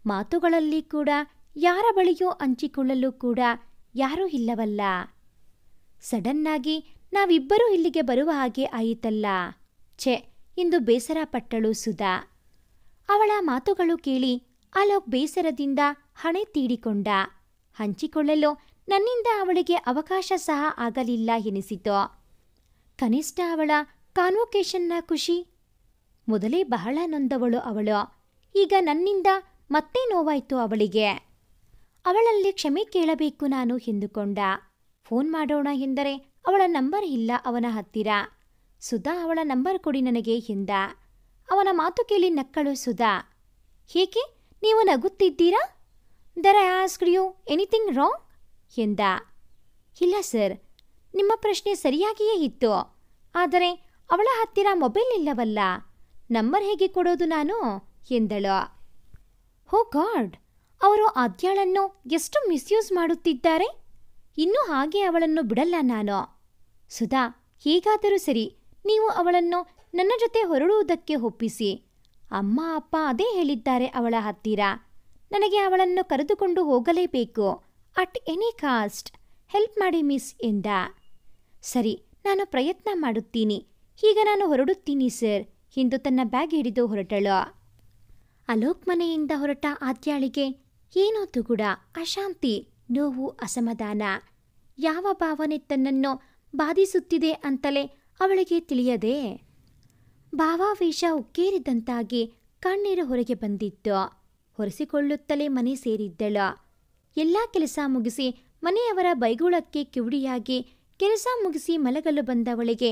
ಮಾತುಗಳಲ್ಲಿ ಕೂಡ ಯಾರ ಬಳಿಯೂ ಹಂಚಿಕೊಳ್ಳಲು ಕೂಡ ಯಾರೂ ಇಲ್ಲವಲ್ಲ. ಸಡನ್ನಾಗಿ ನಾವಿಬ್ಬರೂ ಇಲ್ಲಿಗೆ ಬರುವ ಹಾಗೆ ಆಯಿತಲ್ಲ. ಛೆ ಎಂದು ಬೇಸರಪಟ್ಟಳು ಸುಧಾ. ಅವಳ ಮಾತುಗಳು ಕೇಳಿ ಅಲೋಕ್ ಬೇಸರದಿಂದ ಹಣೆ ತೀಡಿಕೊಂಡ. ಹಂಚಿಕೊಳ್ಳಲು ನನ್ನಿಂದ ಅವಳಿಗೆ ಅವಕಾಶ ಸಹ ಆಗಲಿಲ್ಲ ಎನಿಸಿತು. ಕನಿಷ್ಠ ಅವಳ ಕಾನ್ವೊಕೇಶನ್ನ ಖುಷಿ. ಮೊದಲೇ ಬಹಳ ನೊಂದವಳು ಅವಳು. ಈಗ ನನ್ನಿಂದ ಮತ್ತೆ ನೋವಾಯಿತು ಅವಳಿಗೆ. ಅವಳಲ್ಲಿ ಕ್ಷಮೆ ಕೇಳಬೇಕು ನಾನು ಎಂದುಕೊಂಡ. ಫೋನ್ ಮಾಡೋಣ ಎಂದರೆ ಅವಳ ನಂಬರ್ ಇಲ್ಲ ಅವನ ಹತ್ತಿರ. ಸುಧಾ ಅವಳ ನಂಬರ್ ಕೊಡಿ ನನಗೆ ಎಂದ. ಅವನ ಮಾತು ಕೇಳಿ ನಕ್ಕಳು ಸುಧಾ. ಹೇಗೆ ನೀವು ನಗುತ್ತಿದ್ದೀರಾ? ದರ್ I asked you anything wrong ಎಂದ. ಇಲ್ಲ ಸರ್, ನಿಮ್ಮ ಪ್ರಶ್ನೆ ಸರಿಯಾಗಿಯೇ ಇತ್ತು. ಆದರೆ ಅವಳ ಹತ್ತಿರ ಮೊಬೈಲ್ ಇಲ್ಲವಲ್ಲ, ನಂಬರ್ ಹೇಗೆ ಕೊಡೋದು ನಾನು ಎಂದಳು. ಹೋ ಗಾಡ್, ಅವರು ಆದ್ಯಾಳನ್ನು ಎಷ್ಟು ಮಿಸ್ಯೂಸ್ ಮಾಡುತ್ತಿದ್ದಾರೆ. ಇನ್ನೂ ಹಾಗೆ ಅವಳನ್ನು ಬಿಡಲ್ಲ ನಾನು. ಸುಧಾ, ಹೇಗಾದರೂ ಸರಿ, ನೀವು ಅವಳನ್ನು ನನ್ನ ಜೊತೆ ಹೊರಡುವುದಕ್ಕೆ ಒಪ್ಪಿಸಿ. ಅಮ್ಮ ಅಪ್ಪ ಅದೇ ಹೇಳಿದ್ದಾರೆ ಅವಳ ಹತ್ತಿರ. ನನಗೆ ಅವಳನ್ನು ಕರೆದುಕೊಂಡು ಹೋಗಲೇಬೇಕು. ಅಟ್ ಎನಿ ಕಾಸ್ಟ್ ಹೆಲ್ಪ್ ಮಾಡಿ ಮಿಸ್ ಎಂದ. ಸರಿ, ನಾನು ಪ್ರಯತ್ನ ಮಾಡುತ್ತೀನಿ. ಈಗ ನಾನು ಹೊರಡುತ್ತೀನಿ ಸರ್ ಎಂದು ತನ್ನ ಬ್ಯಾಗ್ ಹಿಡಿದು ಹೊರಟಳು. ಅಲೋಕ್ ಮನೆಯಿಂದ ಹೊರಟ ಆದ್ಯಾಳಿಗೆ ಏನೋ ತುಗುಡ, ಅಶಾಂತಿ, ನೋವು, ಅಸಮಾಧಾನ. ಯಾವ ಭಾವನೆ ತನ್ನನ್ನು ಬಾಧಿಸುತ್ತಿದೆ ಅಂತಲೇ ಅವಳಿಗೆ ತಿಳಿಯದೆ ಭಾವಾವೇಶ ಉಕ್ಕೇರಿದಂತಾಗಿ ಕಣ್ಣೀರು ಹೊರಗೆ ಬಂದಿತ್ತು. ಹೊರೆಸಿಕೊಳ್ಳುತ್ತಲೇ ಮನೆ ಸೇರಿದ್ದಳು. ಎಲ್ಲ ಕೆಲಸ ಮುಗಿಸಿ ಮನೆಯವರ ಬೈಗುಳಕ್ಕೆ ಕಿವುಡಿಯಾಗಿ ಕೆಲಸ ಮುಗಿಸಿ ಮಲಗಲು ಬಂದವಳಿಗೆ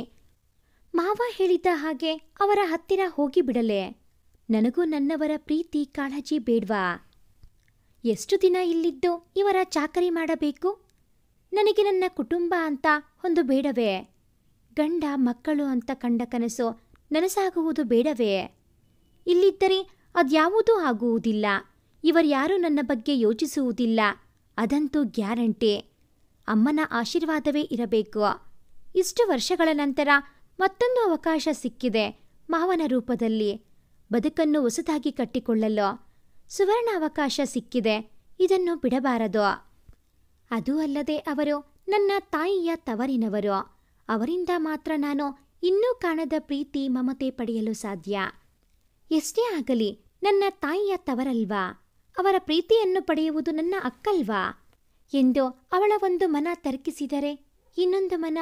ಮಾವ ಹೇಳಿದ ಹಾಗೆ ಅವರ ಹತ್ತಿರ ಹೋಗಿಬಿಡಲೆ. ನನಗೂ ನನ್ನವರ ಪ್ರೀತಿ ಕಾಳಜಿ ಬೇಡ್ವಾ? ಎಷ್ಟು ದಿನ ಇಲ್ಲಿದ್ದು ಇವರ ಚಾಕರಿ ಮಾಡಬೇಕು? ನನಗೆ ನನ್ನ ಕುಟುಂಬ ಅಂತ ಒಂದು ಬೇಡವೇ? ಗಂಡ ಮಕ್ಕಳು ಅಂತ ಕಂಡ ಕನಸು ನನಸಾಗುವುದು ಬೇಡವೇ? ಇಲ್ಲಿದ್ದರೆ ಅದ್ಯಾವುದೂ ಆಗುವುದಿಲ್ಲ. ಇವರ್ಯಾರೂ ನನ್ನ ಬಗ್ಗೆ ಯೋಚಿಸುವುದಿಲ್ಲ, ಅದಂತೂ ಗ್ಯಾರಂಟಿ. ಅಮ್ಮನ ಆಶೀರ್ವಾದವೇ ಇರಬೇಕು. ಇಷ್ಟು ವರ್ಷಗಳ ನಂತರ ಮತ್ತೊಂದು ಅವಕಾಶ ಸಿಕ್ಕಿದೆ ಮಾವನ ರೂಪದಲ್ಲಿ. ಬದುಕನ್ನು ಹೊಸದಾಗಿ ಕಟ್ಟಿಕೊಳ್ಳಲು ಸುವರ್ಣ ಅವಕಾಶ ಸಿಕ್ಕಿದೆ. ಇದನ್ನು ಬಿಡಬಾರದು. ಅದೂ ಅಲ್ಲದೆ ಅವರು ನನ್ನ ತಾಯಿಯ ತವರಿನವರು. ಅವರಿಂದ ಮಾತ್ರ ನಾನು ಇನ್ನೂ ಕಾಣದ ಪ್ರೀತಿ ಮಮತೆ ಪಡೆಯಲು ಸಾಧ್ಯ. ಎಷ್ಟೇ ಆಗಲಿ ನನ್ನ ತಾಯಿಯ ತವರಲ್ವಾ? ಅವರ ಪ್ರೀತಿಯನ್ನು ಪಡೆಯುವುದು ನನ್ನ ಹಕ್ಕಲ್ವಾ ಎಂದು ಅವಳ ಒಂದು ಮನ ತರ್ಕಿಸಿದರೆ, ಇನ್ನೊಂದು ಮನ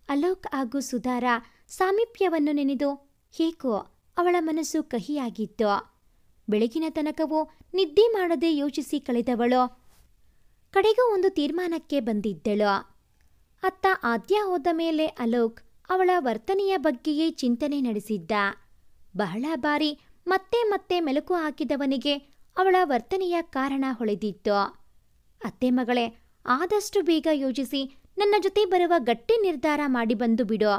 ಅಲೋಕ್ ಹಾಗೂ ಸುಧಾರ ಸಾಮೀಪ್ಯವನ್ನು ನೆನೆದು ಏಕೋ ಅವಳ ಮನಸ್ಸು ಕಹಿಯಾಗಿತ್ತು. ಬೆಳಗಿನ ತನಕವೂ ನಿದ್ದೆ ಮಾಡದೆ ಯೋಚಿಸಿ ಕಳೆದವಳು ಕಡೆಗೂ ಒಂದು ತೀರ್ಮಾನಕ್ಕೆ ಬಂದಿದ್ದಳು. ಅತ್ತ ಆದ್ಯ ಹೋದ ಮೇಲೆ ಅಲೋಕ್ ಅವಳ ವರ್ತನೆಯ ಬಗ್ಗೆಯೇ ಚಿಂತನೆ ನಡೆಸಿದ್ದ. ಬಹಳ ಬಾರಿ ಮತ್ತೆ ಮತ್ತೆ ಮೆಲುಕು ಹಾಕಿದವನಿಗೆ ಅವಳ ವರ್ತನೆಯ ಕಾರಣ ಹೊಳೆದಿತ್ತು. ಅತ್ತೆ ಮಗಳೇ, ಆದಷ್ಟು ಬೇಗ ಯೋಚಿಸಿ ನನ್ನ ಜೊತೆ ಬರುವ ಗಟ್ಟಿ ನಿರ್ಧಾರ ಮಾಡಿ ಬಂದು ಬಿಡು.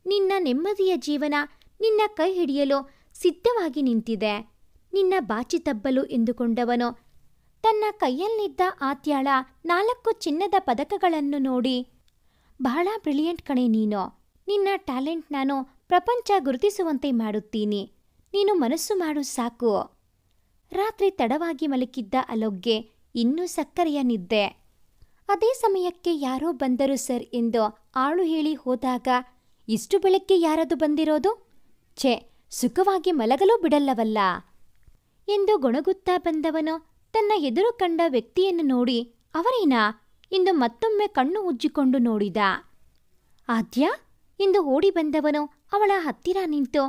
ನಿನ್ನ ನೆಮ್ಮದಿಯ ಜೀವನ ನಿನ್ನ ಕೈ ಹಿಡಿಯಲು ಸಿದ್ಧವಾಗಿ ನಿಂತಿದೆ. ನಿನ್ನ ಬಾಚಿ ತಬ್ಬಲು ಎಂದುಕೊಂಡವನು ತನ್ನ ಕೈಯಲ್ಲಿದ್ದ ಆತ್ಯಾಳ 4 ಚಿನ್ನದ ಪದಕಗಳನ್ನು ನೋಡಿ, ಬಹಳ ಬ್ರಿಲಿಯಂಟ್ ಕಣೆ ನೀನು. ನಿನ್ನ ಟ್ಯಾಲೆಂಟ್ ನಾನು ಪ್ರಪಂಚ ಗುರುತಿಸುವಂತೆ ಮಾಡುತ್ತೀನಿ. ನೀನು ಮನಸ್ಸು ಮಾಡು ಸಾಕು. ರಾತ್ರಿ ತಡವಾಗಿ ಮಲಗಿದ್ದ ಅಲೋಕ್ಗೆ ಇನ್ನೂ ಸಕ್ಕರೆಯ ನಿದ್ದೆ. ಅದೇ ಸಮಯಕ್ಕೆ ಯಾರೋ ಬಂದರು ಸರ್ ಎಂದು ಆಳು ಹೇಳಿ ಹೋದಾಗ, ಇಷ್ಟು ಬೆಳಗ್ಗೆ ಯಾರದು ಬಂದಿರೋದು? ಛೆ, ಸುಖವಾಗಿ ಮಲಗಲೂ ಬಿಡಲ್ಲವಲ್ಲ ಎಂದು ಗೊಣಗುತ್ತಾ ಬಂದವನು ತನ್ನ ಎದುರು ಕಂಡ ವ್ಯಕ್ತಿಯನ್ನು ನೋಡಿ, ಅವರೇನಾ ಎಂದು ಮತ್ತೊಮ್ಮೆ ಕಣ್ಣು ಉಜ್ಜಿಕೊಂಡು ನೋಡಿದ. ಆದ್ಯ ಎಂದು ಓಡಿ ಬಂದವನು ಅವಳ ಹತ್ತಿರ ನಿಂತು,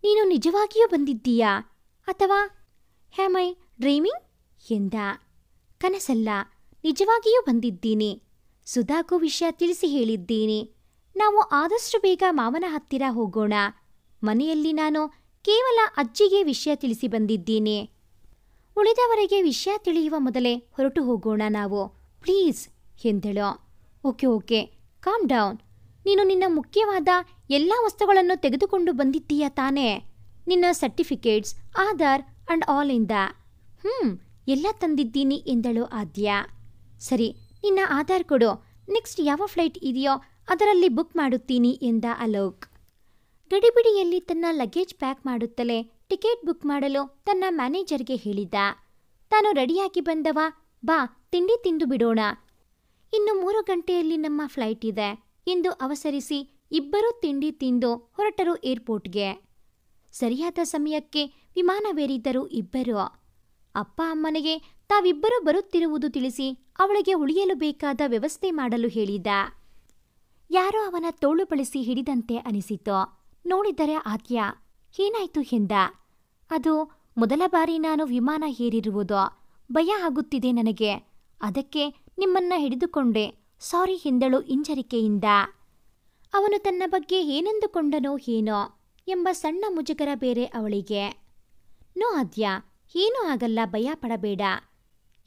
ನೀನು ನಿಜವಾಗಿಯೂ ಬಂದಿದ್ದೀಯಾ ಅಥವಾ ಹ್ಯಾಮ್ ಐ ಡ್ರೀಮಿಂಗ್ ಎಂದ. ಕನಸಲ್ಲ, ನಿಜವಾಗಿಯೂ ಬಂದಿದ್ದೀನಿ. ಸುಧಾಗೂ ವಿಷಯ ತಿಳಿಸಿ ಹೇಳಿದ್ದೀನಿ. ನಾವು ಆದಷ್ಟು ಬೇಗ ಮಾವನ ಹತ್ತಿರ ಹೋಗೋಣ. ಮನೆಯಲ್ಲಿ ನಾನು ಕೇವಲ ಅಜ್ಜಿಗೆ ವಿಷಯ ತಿಳಿಸಿ ಬಂದಿದ್ದೀನಿ. ಉಳಿದವರಿಗೆ ವಿಷಯ ತಿಳಿಯುವ ಮೊದಲೇ ಹೊರಟು ಹೋಗೋಣ ನಾವು, ಪ್ಲೀಸ್ ಎಂದಳು. Okay, calm down. ನೀನು ನಿನ್ನ ಮುಖ್ಯವಾದ ಎಲ್ಲ ವಸ್ತುಗಳನ್ನು ತೆಗೆದುಕೊಂಡು ಬಂದಿದ್ದೀಯಾ ತಾನೇ? ನಿನ್ನ ಸರ್ಟಿಫಿಕೇಟ್ಸ್, ಆಧಾರ್ ಅಂಡ್ ಆಲ್ ಇಂದ. ಎಲ್ಲ ತಂದಿದ್ದೀನಿ ಎಂದಳು ಆದ್ಯ. ಸರಿ, ನಿನ್ನ ಆಧಾರ್ ಕೊಡು. ನೆಕ್ಸ್ಟ್ ಯಾವ ಫ್ಲೈಟ್ ಇದೆಯೋ ಅದರಲ್ಲಿ ಬುಕ್ ಮಾಡುತ್ತೀನಿ ಎಂದ ಅಲೋಕ್. ಗಡಿಬಿಡಿಯಲ್ಲಿ ತನ್ನ ಲಗೇಜ್ ಪ್ಯಾಕ್ ಮಾಡುತ್ತಲೇ ಟಿಕೆಟ್ ಬುಕ್ ಮಾಡಲು ತನ್ನ ಮ್ಯಾನೇಜರ್ಗೆ ಹೇಳಿದ. ತಾನು ರೆಡಿಯಾಗಿ ಬಂದವ, ಬಾ ತಿಂಡಿ ತಿಂದು ಬಿಡೋಣ, ಇನ್ನು 3 ಗಂಟೆಯಲ್ಲಿ ನಮ್ಮ ಫ್ಲೈಟ್ ಇದೆ ಎಂದು ಅವಸರಿಸಿ ಇಬ್ಬರೂ ತಿಂಡಿ ತಿಂದು ಹೊರಟರು ಏರ್ಪೋರ್ಟ್ಗೆ. ಸರಿಯಾದ ಸಮಯಕ್ಕೆ ವಿಮಾನವೇರಿದ್ದರು ಇಬ್ಬರು. ಅಪ್ಪ ಅಮ್ಮನಿಗೆ ತಾವಿಬ್ಬರು ಬರುತ್ತಿರುವುದು ತಿಳಿಸಿ ಅವಳಿಗೆ ಉಳಿಯಲು ಬೇಕಾದ ವ್ಯವಸ್ಥೆ ಮಾಡಲು ಹೇಳಿದ. ಯಾರೋ ಅವನ ತೋಳು ಬಳಸಿ ಹಿಡಿದಂತೆ ಅನಿಸಿತು. ನೋಡಿದರೆ ಆದ್ಯ. ಏನಾಯ್ತು ಎಂದ. ಅದು ಮೊದಲ ಬಾರಿ ನಾನು ವಿಮಾನ ಏರಿರುವುದು. ಭಯ ಆಗುತ್ತಿದೆ ನನಗೆ. ಅದಕ್ಕೆ ನಿಮ್ಮನ್ನ ಹಿಡಿದುಕೊಂಡೆ. ಸಾರಿ ಎಂದಳು ಹಿಂಜರಿಕೆಯಿಂದ. ಅವನು ತನ್ನ ಬಗ್ಗೆ ಏನೆಂದುಕೊಂಡನೋ ಏನೋ ಎಂಬ ಸಣ್ಣ ಮುಜುಗರ ಬೇರೆ ಅವಳಿಗೆ. ನೋ ಆದ್ಯ, ಏನೂ ಆಗಲ್ಲ, ಭಯ ಪಡಬೇಡ.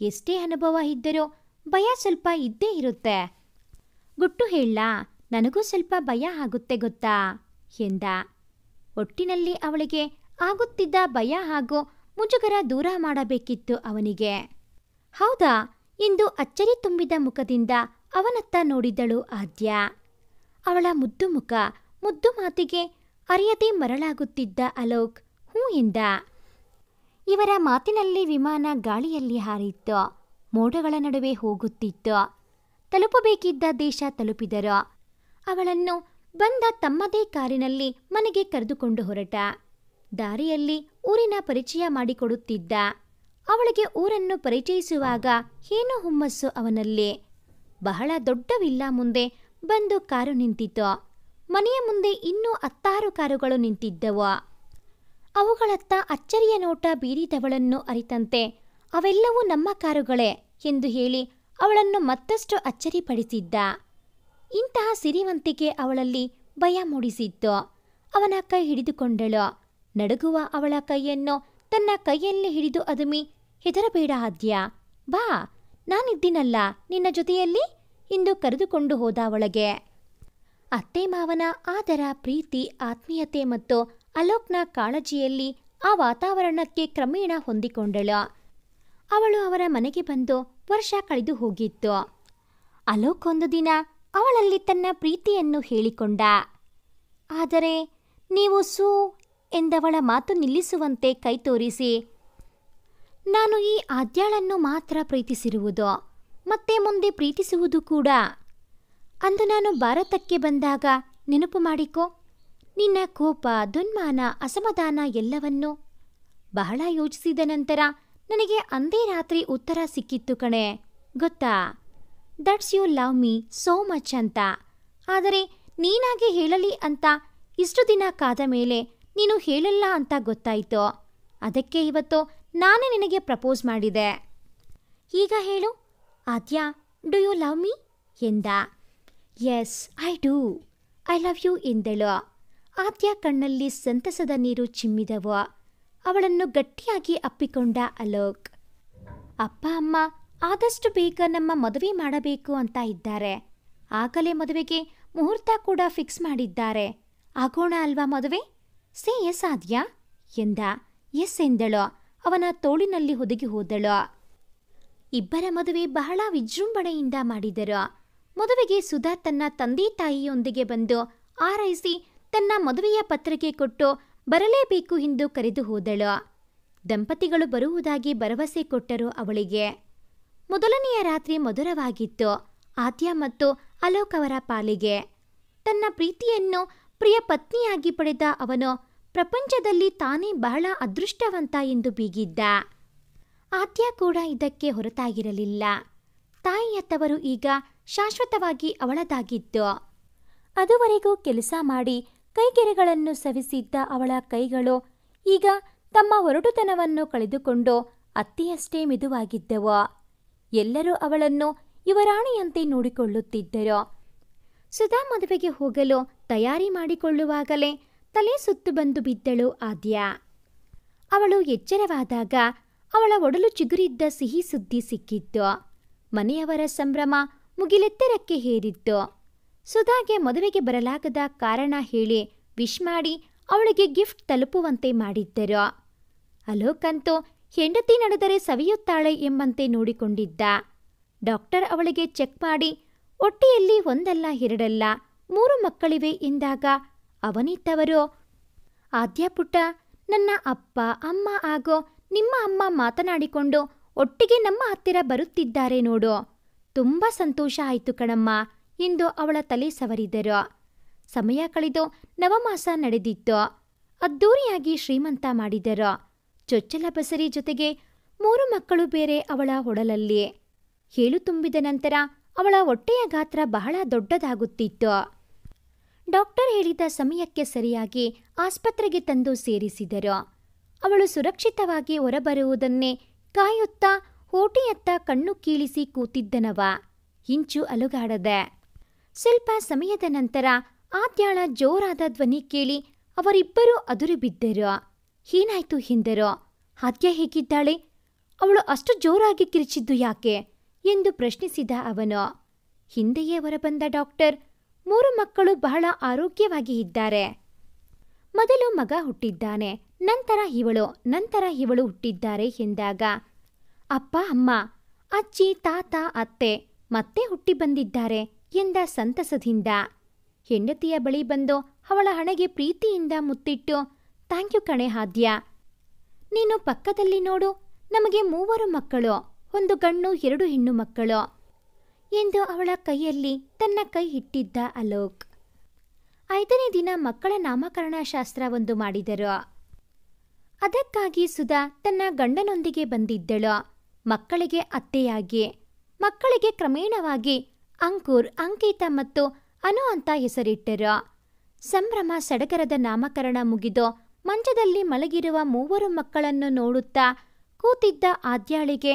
ಎಷ್ಟೇ ಅನುಭವ ಇದ್ದರೂ ಭಯ ಸ್ವಲ್ಪ ಇದ್ದೇ ಇರುತ್ತೆ. ಗುಟ್ಟು ಹೇಳ, ನನಗೂ ಸ್ವಲ್ಪ ಭಯ ಆಗುತ್ತೆ ಗೊತ್ತಾ ಎಂದ. ಒಟ್ಟಿನಲ್ಲಿ ಅವಳಿಗೆ ಆಗುತ್ತಿದ್ದ ಭಯ ಹಾಗೂ ಮುಜುಗರ ದೂರ ಮಾಡಬೇಕಿತ್ತು ಅವನಿಗೆ. ಹೌದಾ ಎಂದು ಅಚ್ಚರಿ ತುಂಬಿದ ಮುಖದಿಂದ ಅವನತ್ತ ನೋಡಿದಳು ಆದ್ಯ. ಅವಳ ಮುದ್ದು ಮುಖ, ಮುದ್ದು ಮಾತಿಗೆ ಅರಿಯದೆ ಮರಳಾಗುತ್ತಿದ್ದ ಅಲೋಕ್ ಹೂ ಎಂದ. ಇವರ ಮಾತಿನಲ್ಲಿ ವಿಮಾನ ಗಾಳಿಯಲ್ಲಿ ಹಾರಿತ್ತು. ಮೋಡಗಳ ನಡುವೆ ಹೋಗುತ್ತಿತ್ತು. ತಲುಪಬೇಕಿದ್ದ ದೇಶ ತಲುಪಿದರು. ಅವಳನ್ನು ಬಂದ ತಮ್ಮದೇ ಕಾರಿನಲ್ಲಿ ಮನೆಗೆ ಕರೆದುಕೊಂಡು ಹೊರಟ. ದಾರಿಯಲ್ಲಿ ಊರಿನ ಪರಿಚಯ ಮಾಡಿಕೊಡುತ್ತಿದ್ದ. ಅವಳಿಗೆ ಊರನ್ನು ಪರಿಚಯಿಸುವಾಗ ಏನೋ ಹುಮ್ಮಸ್ಸು ಅವನಲ್ಲಿ. ಬಹಳ ದೊಡ್ಡ ವಿಲ್ಲಾ ಮುಂದೆ ಬಂದು ಕಾರು ನಿಂತಿತು. ಮನೆಯ ಮುಂದೆ ಇನ್ನೂ 10 ಕಾರುಗಳು ನಿಂತಿದ್ದವು. ಅವುಗಳತ್ತ ಅಚ್ಚರಿಯ ನೋಟ ಬೀರಿದವಳನ್ನು ಅರಿತಂತೆ ಅವೆಲ್ಲವೂ ನಮ್ಮ ಕಾರುಗಳೇ ಎಂದು ಹೇಳಿ ಅವಳನ್ನು ಮತ್ತಷ್ಟು ಅಚ್ಚರಿಪಡಿಸಿದ್ದ. ಇಂತಹ ಸಿರಿವಂತಿಕೆ ಅವಳಲ್ಲಿ ಭಯ ಮೂಡಿಸಿತ್ತು. ಅವನ ಕೈ ಹಿಡಿದುಕೊಂಡಳು. ನಡುಗುವ ಅವಳ ಕೈಯನ್ನು ತನ್ನ ಕೈಯಲ್ಲಿ ಹಿಡಿದು ಅದುಮಿ, ಹೆದರಬೇಡ ಆದ್ಯ, ಬಾ, ನಾನಿದ್ದೀನಲ್ಲ ನಿನ್ನ ಜೊತೆಯಲ್ಲಿ ಎಂದು ಕರೆದುಕೊಂಡು ಹೋದ ಒಳಗೆ. ಅತ್ತೆ ಮಾವನ ಆದರ, ಪ್ರೀತಿ, ಆತ್ಮೀಯತೆ ಮತ್ತು ಅಲೋಕ್ನ ಕಾಳಜಿಯಲ್ಲಿ ಆ ವಾತಾವರಣಕ್ಕೆ ಕ್ರಮೇಣ ಹೊಂದಿಕೊಂಡಳು. ಅವಳು ಅವರ ಮನೆಗೆ ಬಂದು ವರ್ಷ ಕಳೆದು ಹೋಗಿತ್ತು. ಅಲೋಕ್ ಒಂದು ದಿನ ಅವಳಲ್ಲಿ ತನ್ನ ಪ್ರೀತಿಯನ್ನು ಹೇಳಿಕೊಂಡ. ಆದರೆ ನೀವು ಸೂ ಎಂದವಳ ಮಾತು ನಿಲ್ಲಿಸುವಂತೆ ಕೈ ತೋರಿಸಿ, ನಾನು ಈ ಆದ್ಯಾಳನ್ನು ಮಾತ್ರ ಪ್ರೀತಿಸಿರುವುದು, ಮತ್ತೆ ಮುಂದೆ ಪ್ರೀತಿಸುವುದು ಕೂಡ. ಅಂದು ನಾನು ಭಾರತಕ್ಕೆ ಬಂದಾಗ ನೆನಪು ಮಾಡಿಕೊ, ನಿನ್ನ ಕೋಪ, ದುನ್ಮಾನ, ಅಸಮಾಧಾನ ಎಲ್ಲವನ್ನೂ. ಬಹಳ ಯೋಚಿಸಿದ ನಂತರ ನನಗೆ ಅಂದೇ ರಾತ್ರಿ ಉತ್ತರ ಸಿಕ್ಕಿತ್ತು ಕಣೆ, ಗೊತ್ತಾ? That's you love me so much ಅಂತ. ಆದರೆ ನೀನಾಗೆ ಹೇಳಲಿ ಅಂತ ಇಷ್ಟು ದಿನ ಕಾದ ಮೇಲೆ ನೀನು ಹೇಳಲ್ಲ ಅಂತ ಗೊತ್ತಾಯಿತು. ಅದಕ್ಕೆ ಇವತ್ತು ನಾನೇ ನಿನಗೆ ಪ್ರಪೋಸ್ ಮಾಡಿದೆ. ಈಗ ಹೇಳು Adya, do you love me ಎಂದ. Yes I do, I love you ಎಂದಳು. ಆದ್ಯ ಕಣ್ಣಲ್ಲಿ ಸಂತಸದ ನೀರು ಚಿಮ್ಮಿದವು. ಅವಳನ್ನು ಗಟ್ಟಿಯಾಗಿ ಅಪ್ಪಿಕೊಂಡ ಅಲೋಕ್. ಅಪ್ಪ ಅಮ್ಮ ಆದಷ್ಟು ಬೇಗ ನಮ್ಮ ಮದುವೆ ಮಾಡಬೇಕು ಅಂತ ಇದ್ದಾರೆ. ಆಗಲೇ ಮದುವೆಗೆ ಮುಹೂರ್ತ ಕೂಡ ಫಿಕ್ಸ್ ಮಾಡಿದ್ದಾರೆ. ಆಗೋಣ ಅಲ್ವಾ ಮದುವೆ? ಸೇ ಎಸ್ ಆದ್ಯ ಎಂದ. ಎಸ್ ಎಂದಳು. ಅವನ ತೋಳಿನಲ್ಲಿ ಹುದುಗಿ ಹೋದಳು. ಇಬ್ಬರ ಮದುವೆ ಬಹಳ ವಿಜೃಂಭಣೆಯಿಂದ ಮಾಡಿದರು. ಮದುವೆಗೆ ಸುಧಾ ತನ್ನ ತಂದೆ ತಾಯಿಯೊಂದಿಗೆ ಬಂದು ಆರೈಸಿ ತನ್ನ ಮದುವೆಯ ಪತ್ರಿಕೆ ಕೊಟ್ಟು ಬರಲೇಬೇಕು ಎಂದು ಕರೆದು ಹೋದಳು. ದಂಪತಿಗಳು ಬರುವುದಾಗಿ ಭರವಸೆ ಕೊಟ್ಟರು ಅವಳಿಗೆ. ಮೊದಲನೆಯ ರಾತ್ರಿ ಮಧುರವಾಗಿತ್ತು ಆದ್ಯ ಮತ್ತು ಅಲೋಕ್ ಅವರ ಪಾಲಿಗೆ. ತನ್ನ ಪ್ರೀತಿಯನ್ನು ಪ್ರಿಯ ಪತ್ನಿಯಾಗಿ ಪಡೆದ ಅವನು ಪ್ರಪಂಚದಲ್ಲಿ ತಾನೇ ಬಹಳ ಅದೃಷ್ಟವಂತ ಎಂದು ಬೀಗಿದ್ದ. ಆದ್ಯ ಕೂಡ ಇದಕ್ಕೆ ಹೊರತಾಗಿರಲಿಲ್ಲ. ತಾಯಿಯ ತವರು ಈಗ ಶಾಶ್ವತವಾಗಿ ಅವಳದಾಗಿತ್ತು. ಅದುವರೆಗೂ ಕೆಲಸ ಮಾಡಿ ಕೈಗೆರೆಗಳನ್ನು ಸವಿಸಿದ್ದ ಅವಳ ಕೈಗಳು ಈಗ ತಮ್ಮ ಒರಟುತನವನ್ನು ಕಳೆದುಕೊಂಡು ಅತ್ತಿಯಷ್ಟೇ ಮೆದುವಾಗಿದ್ದವು. ಎಲ್ಲರೂ ಅವಳನ್ನು ಯುವರಾಣಿಯಂತೆ ನೋಡಿಕೊಳ್ಳುತ್ತಿದ್ದರು. ಸುಧಾ ಮದುವೆಗೆ ಹೋಗಲು ತಯಾರಿ ಮಾಡಿಕೊಳ್ಳುವಾಗಲೇ ತಲೆ ಸುತ್ತು ಬಂದು ಬಿದ್ದಳು ಆದ್ಯ. ಅವಳು ಎಚ್ಚರವಾದಾಗ ಅವಳ ಒಡಲು ಚಿಗುರಿದ್ದ ಸಿಹಿ ಸುದ್ದಿ ಸಿಕ್ಕಿತ್ತು. ಮನೆಯವರ ಸಂಭ್ರಮ ಮುಗಿಲೆತ್ತರಕ್ಕೆ ಹೇರಿತ್ತು. ಸುಧಾಗೆ ಮದುವೆಗೆ ಬರಲಾಗದ ಕಾರಣ ಹೇಳಿ ವಿಶ್ ಮಾಡಿ ಅವಳಿಗೆ ಗಿಫ್ಟ್ ತಲುಪುವಂತೆ ಮಾಡಿದ್ದರು. ಅಲೋಕಂತೂ ಹೆಂಡತಿ ನಡೆದರೆ ಸವಿಯುತ್ತಾಳೆ ಎಂಬಂತೆ ನೋಡಿಕೊಂಡಿದ್ದ. ಡಾಕ್ಟರ್ ಅವಳಿಗೆ ಚೆಕ್ ಮಾಡಿ ಹೊಟ್ಟೆಯಲ್ಲಿ ಒಂದಲ್ಲ ಎರಡಲ್ಲ 3 ಮಕ್ಕಳಿವೆ ಎಂದಾಗ ಅವನಿತ್ತವರು, ಆದ್ಯ ಪುಟ್ಟ, ನನ್ನ ಅಪ್ಪ ಅಮ್ಮ ಆಗೋ ನಿಮ್ಮ ಅಮ್ಮ ಮಾತನಾಡಿಕೊಂಡು ಒಟ್ಟಿಗೆ ನಮ್ಮ ಹತ್ತಿರ ಬರುತ್ತಿದ್ದಾರೆ ನೋಡು, ತುಂಬ ಸಂತೋಷ ಆಯಿತು ಕಣಮ್ಮ ಎಂದು ಅವಳ ತಲೆ ಸವರಿದರು. ಸಮಯ ಕಳೆದು ನವಮಾಸ ನಡೆದಿತ್ತು. ಅದ್ದೂರಿಯಾಗಿ ಶ್ರೀಮಂತ ಮಾಡಿದರು. ಚೊಚ್ಚಲ ಬಸರಿ ಜೊತೆಗೆ 3 ಮಕ್ಕಳು ಬೇರೆ ಅವಳ ಒಡಲಲ್ಲಿ. ಹೇಳು ತುಂಬಿದ ನಂತರ ಅವಳ ಹೊಟ್ಟೆಯ ಗಾತ್ರ ಬಹಳ ದೊಡ್ಡದಾಗುತ್ತಿತ್ತು. ಡಾಕ್ಟರ್ ಹೇಳಿದ ಸಮಯಕ್ಕೆ ಸರಿಯಾಗಿ ಆಸ್ಪತ್ರೆಗೆ ತಂದು ಸೇರಿಸಿದರು. ಅವಳು ಸುರಕ್ಷಿತವಾಗಿ ಹೊರಬರುವುದನ್ನೇ ಕಾಯುತ್ತಾ ಹೋಟೆಯತ್ತ ಕಣ್ಣು ಕೀಳಿಸಿ ಕೂತಿದ್ದನವ ಇಂಚು ಅಲುಗಾಡದೆ. ಸ್ವಲ್ಪ ಸಮಯದ ನಂತರ ಆದ್ಯಾಳ ಜೋರಾದ ಧ್ವನಿ ಕೇಳಿ ಅವರಿಬ್ಬರೂ ಅದುರು ಬಿದ್ದರು. ಏನಾಯ್ತು ಎಂದರು. ಆದ್ಯ ಹೇಗಿದ್ದಾಳೆ? ಅವಳು ಅಷ್ಟು ಜೋರಾಗಿ ಕಿರಿಚಿದ್ದು ಯಾಕೆ ಎಂದು ಪ್ರಶ್ನಿಸಿದ ಅವನು. ಹಿಂದೆಯೇ ಹೊರಬಂದ ಡಾಕ್ಟರ್, 3 ಮಕ್ಕಳು ಬಹಳ ಆರೋಗ್ಯವಾಗಿ ಇದ್ದಾರೆ. ಮೊದಲು ಮಗ ಹುಟ್ಟಿದ್ದಾನೆ, ನಂತರ ಇವಳು ಹುಟ್ಟಿದ್ದಾರೆ ಎಂದಾಗ, ಅಪ್ಪ ಅಮ್ಮ, ಅಜ್ಜಿ ತಾತ ಅತ್ತೆ ಮತ್ತೆ ಹುಟ್ಟಿ ಬಂದಿದ್ದಾರೆ ಎಂದ ಸಂತಸದಿಂದ. ಹೆಂಡತಿಯ ಬಳಿ ಬಂದು ಅವಳ ಹಣೆಗೆ ಪ್ರೀತಿಯಿಂದ ಮುತ್ತಿಟ್ಟು, ಥ್ಯಾಂಕ್ ಯು ಕಣೆ ಆದ್ಯ. ನೀನು ಪಕ್ಕದಲ್ಲಿ ನೋಡು, ನಮಗೆ 3 ಮಕ್ಕಳು, 1 ಗಂಡು 2 ಹೆಣ್ಣು ಮಕ್ಕಳು ಎಂದು ಅವಳ ಕೈಯಲ್ಲಿ ತನ್ನ ಕೈ ಇಟ್ಟಿದ್ದ ಅಲೋಕ್. 5ನೇ ದಿನ ಮಕ್ಕಳ ನಾಮಕರಣ ಶಾಸ್ತ್ರ ಮಾಡಿದರು. ಅದಕ್ಕಾಗಿ ಸುಧಾ ತನ್ನ ಗಂಡನೊಂದಿಗೆ ಬಂದಿದ್ದಳು, ಮಕ್ಕಳಿಗೆ ಅತ್ತೆಯಾಗಿ. ಮಕ್ಕಳಿಗೆ ಕ್ರಮೇಣವಾಗಿ ಅಂಕುರ್, ಅಂಕಿತಾ ಮತ್ತು ಅನು ಅಂತ ಹೆಸರಿಟ್ಟರು. ಸಂಭ್ರಮ ಸಡಗರದ ನಾಮಕರಣ ಮುಗಿದು ಮಂಚದಲ್ಲಿ ಮಲಗಿರುವ 3 ಮಕ್ಕಳನ್ನು ನೋಡುತ್ತಾ ಕೂತಿದ್ದ ಆದ್ಯಾಳಿಗೆ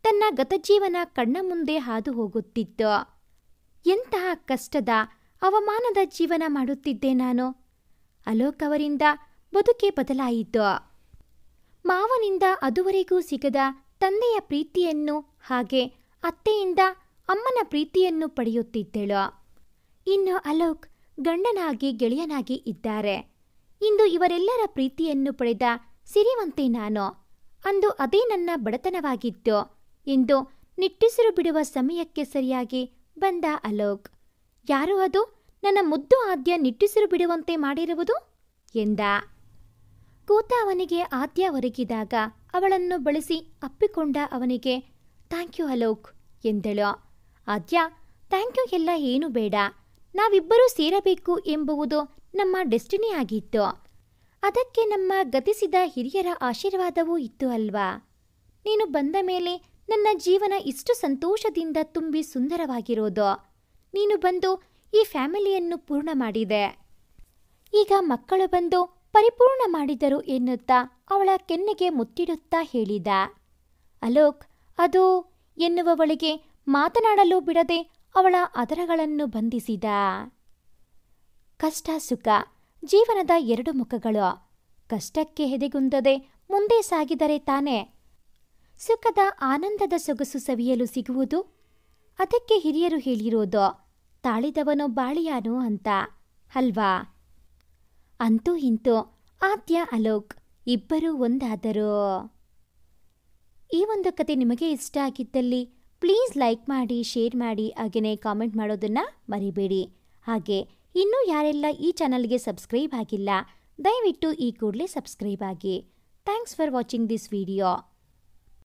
ತನ್ನ ಗತಜೀವನ ಕಣ್ಣ ಮುಂದೆ ಹಾದು ಹೋಗುತ್ತಿತ್ತು. ಎಂತಹ ಕಷ್ಟದ, ಅವಮಾನದ ಜೀವನ ಮಾಡುತ್ತಿದ್ದೆ ನಾನು. ಅಲೋಕ್ ಅವರಿಂದ ಬದುಕೆ ಬದಲಾಯಿತು. ಮಾವನಿಂದ ಅದುವರೆಗೂ ಸಿಗದ ತಂದೆಯ ಪ್ರೀತಿಯನ್ನು, ಹಾಗೆ ಅತ್ತೆಯಿಂದ ಅಮ್ಮನ ಪ್ರೀತಿಯನ್ನು ಪಡೆಯುತ್ತಿದ್ದಳು. ಇನ್ನು ಅಲೋಕ್ ಗಂಡನಾಗಿ ಗೆಳೆಯನಾಗಿ ಇದ್ದಾರೆ. ಇಂದು ಇವರೆಲ್ಲರ ಪ್ರೀತಿಯನ್ನು ಪಡೆದ ಸಿರಿವಂತೆ ನಾನು. ಅಂದು ಅದೇ ನನ್ನ ಬಡತನವಾಗಿತ್ತು ಎಂದು ನಿಟ್ಟುಸಿರು ಬಿಡುವ ಸಮಯಕ್ಕೆ ಸರಿಯಾಗಿ ಬಂದ ಅಲೋಕ್. ಯಾರು ಅದು ನನ್ನ ಮುದ್ದು ಆದ್ಯ ನಿಟ್ಟುಸಿರು ಬಿಡುವಂತೆ ಮಾಡಿರುವುದು ಎಂದ. ಕೂತ ಅವನಿಗೆ ಆದ್ಯ ಒರಗಿದಾಗ ಅವಳನ್ನು ಬಳಸಿ ಅಪ್ಪಿಕೊಂಡ ಅವನಿಗೆ ಥ್ಯಾಂಕ್ ಯು ಅಲೋಕ್ ಎಂದಳು. ಆದ್ಯ, ಥ್ಯಾಂಕ್ ಯು ಎಲ್ಲ ಏನೂ ಬೇಡ. ನಾವಿಬ್ಬರೂ ಸೇರಬೇಕು ಎಂಬುವುದು ನಮ್ಮ ಡೆಸ್ಟಿನಿ ಆಗಿತ್ತು. ಅದಕ್ಕೆ ನಮ್ಮ ಗತಿಸಿದ ಹಿರಿಯರ ಆಶೀರ್ವಾದವೂ ಇತ್ತು ಅಲ್ವಾ. ನೀನು ಬಂದ ಮೇಲೆ ನನ್ನ ಜೀವನ ಇಷ್ಟು ಸಂತೋಷದಿಂದ ತುಂಬಿ ಸುಂದರವಾಗಿರೋದು. ನೀನು ಬಂದು ಈ ಫ್ಯಾಮಿಲಿಯನ್ನು ಪೂರ್ಣ ಮಾಡಿದೆ. ಈಗ ಮಕ್ಕಳು ಬಂದು ಪರಿಪೂರ್ಣ ಮಾಡಿದರು ಎನ್ನುತ್ತಾ ಅವಳ ಕೆನ್ನೆಗೆ ಮುತ್ತಿಡುತ್ತಾ ಹೇಳಿದ. ಅಲೋಕ್ ಅದು ಎನ್ನುವವಳಿಗೆ ಮಾತನಾಡಲು ಬಿಡದೆ ಅವಳ ಅದರಗಳನ್ನು ಬಂಧಿಸಿದ. ಕಷ್ಟ ಸುಖ ಜೀವನದ 2 ಮುಖಗಳು. ಕಷ್ಟಕ್ಕೆ ಎದೆಗುಂದದೆ ಮುಂದೆ ಸಾಗಿದರೆ ತಾನೇ ಸುಖದ ಆನಂದದ ಸೊಗಸು ಸವಿಯಲು ಸಿಗುವುದು. ಅದಕ್ಕೆ ಹಿರಿಯರು ಹೇಳಿರೋದು ತಾಳಿದವನು ಬಾಳಿಯಾನು ಅಂತ ಅಲ್ವಾ. ಅಂತೂ ಇಂತೂ ಆದ್ಯ ಅಲೋಕ್ ಇಬ್ಬರೂ ಒಂದಾದರು. ಈ ಒಂದು ಕತೆ ನಿಮಗೆ ಇಷ್ಟ ಆಗಿದ್ದಲ್ಲಿ ಪ್ಲೀಸ್ ಲೈಕ್ ಮಾಡಿ, ಶೇರ್ ಮಾಡಿ, ಹಾಗೆಯೇ ಕಾಮೆಂಟ್ ಮಾಡೋದನ್ನು ಮರಿಬೇಡಿ. ಹಾಗೆ ಇನ್ನೂ ಯಾರೆಲ್ಲ ಈ ಚಾನಲ್ಗೆ ಸಬ್ಸ್ಕ್ರೈಬ್ ಆಗಿಲ್ಲ, ದಯವಿಟ್ಟು ಈ ಕೂಡಲೇ ಸಬ್ಸ್ಕ್ರೈಬ್ ಆಗಿ. Thanks for watching this video.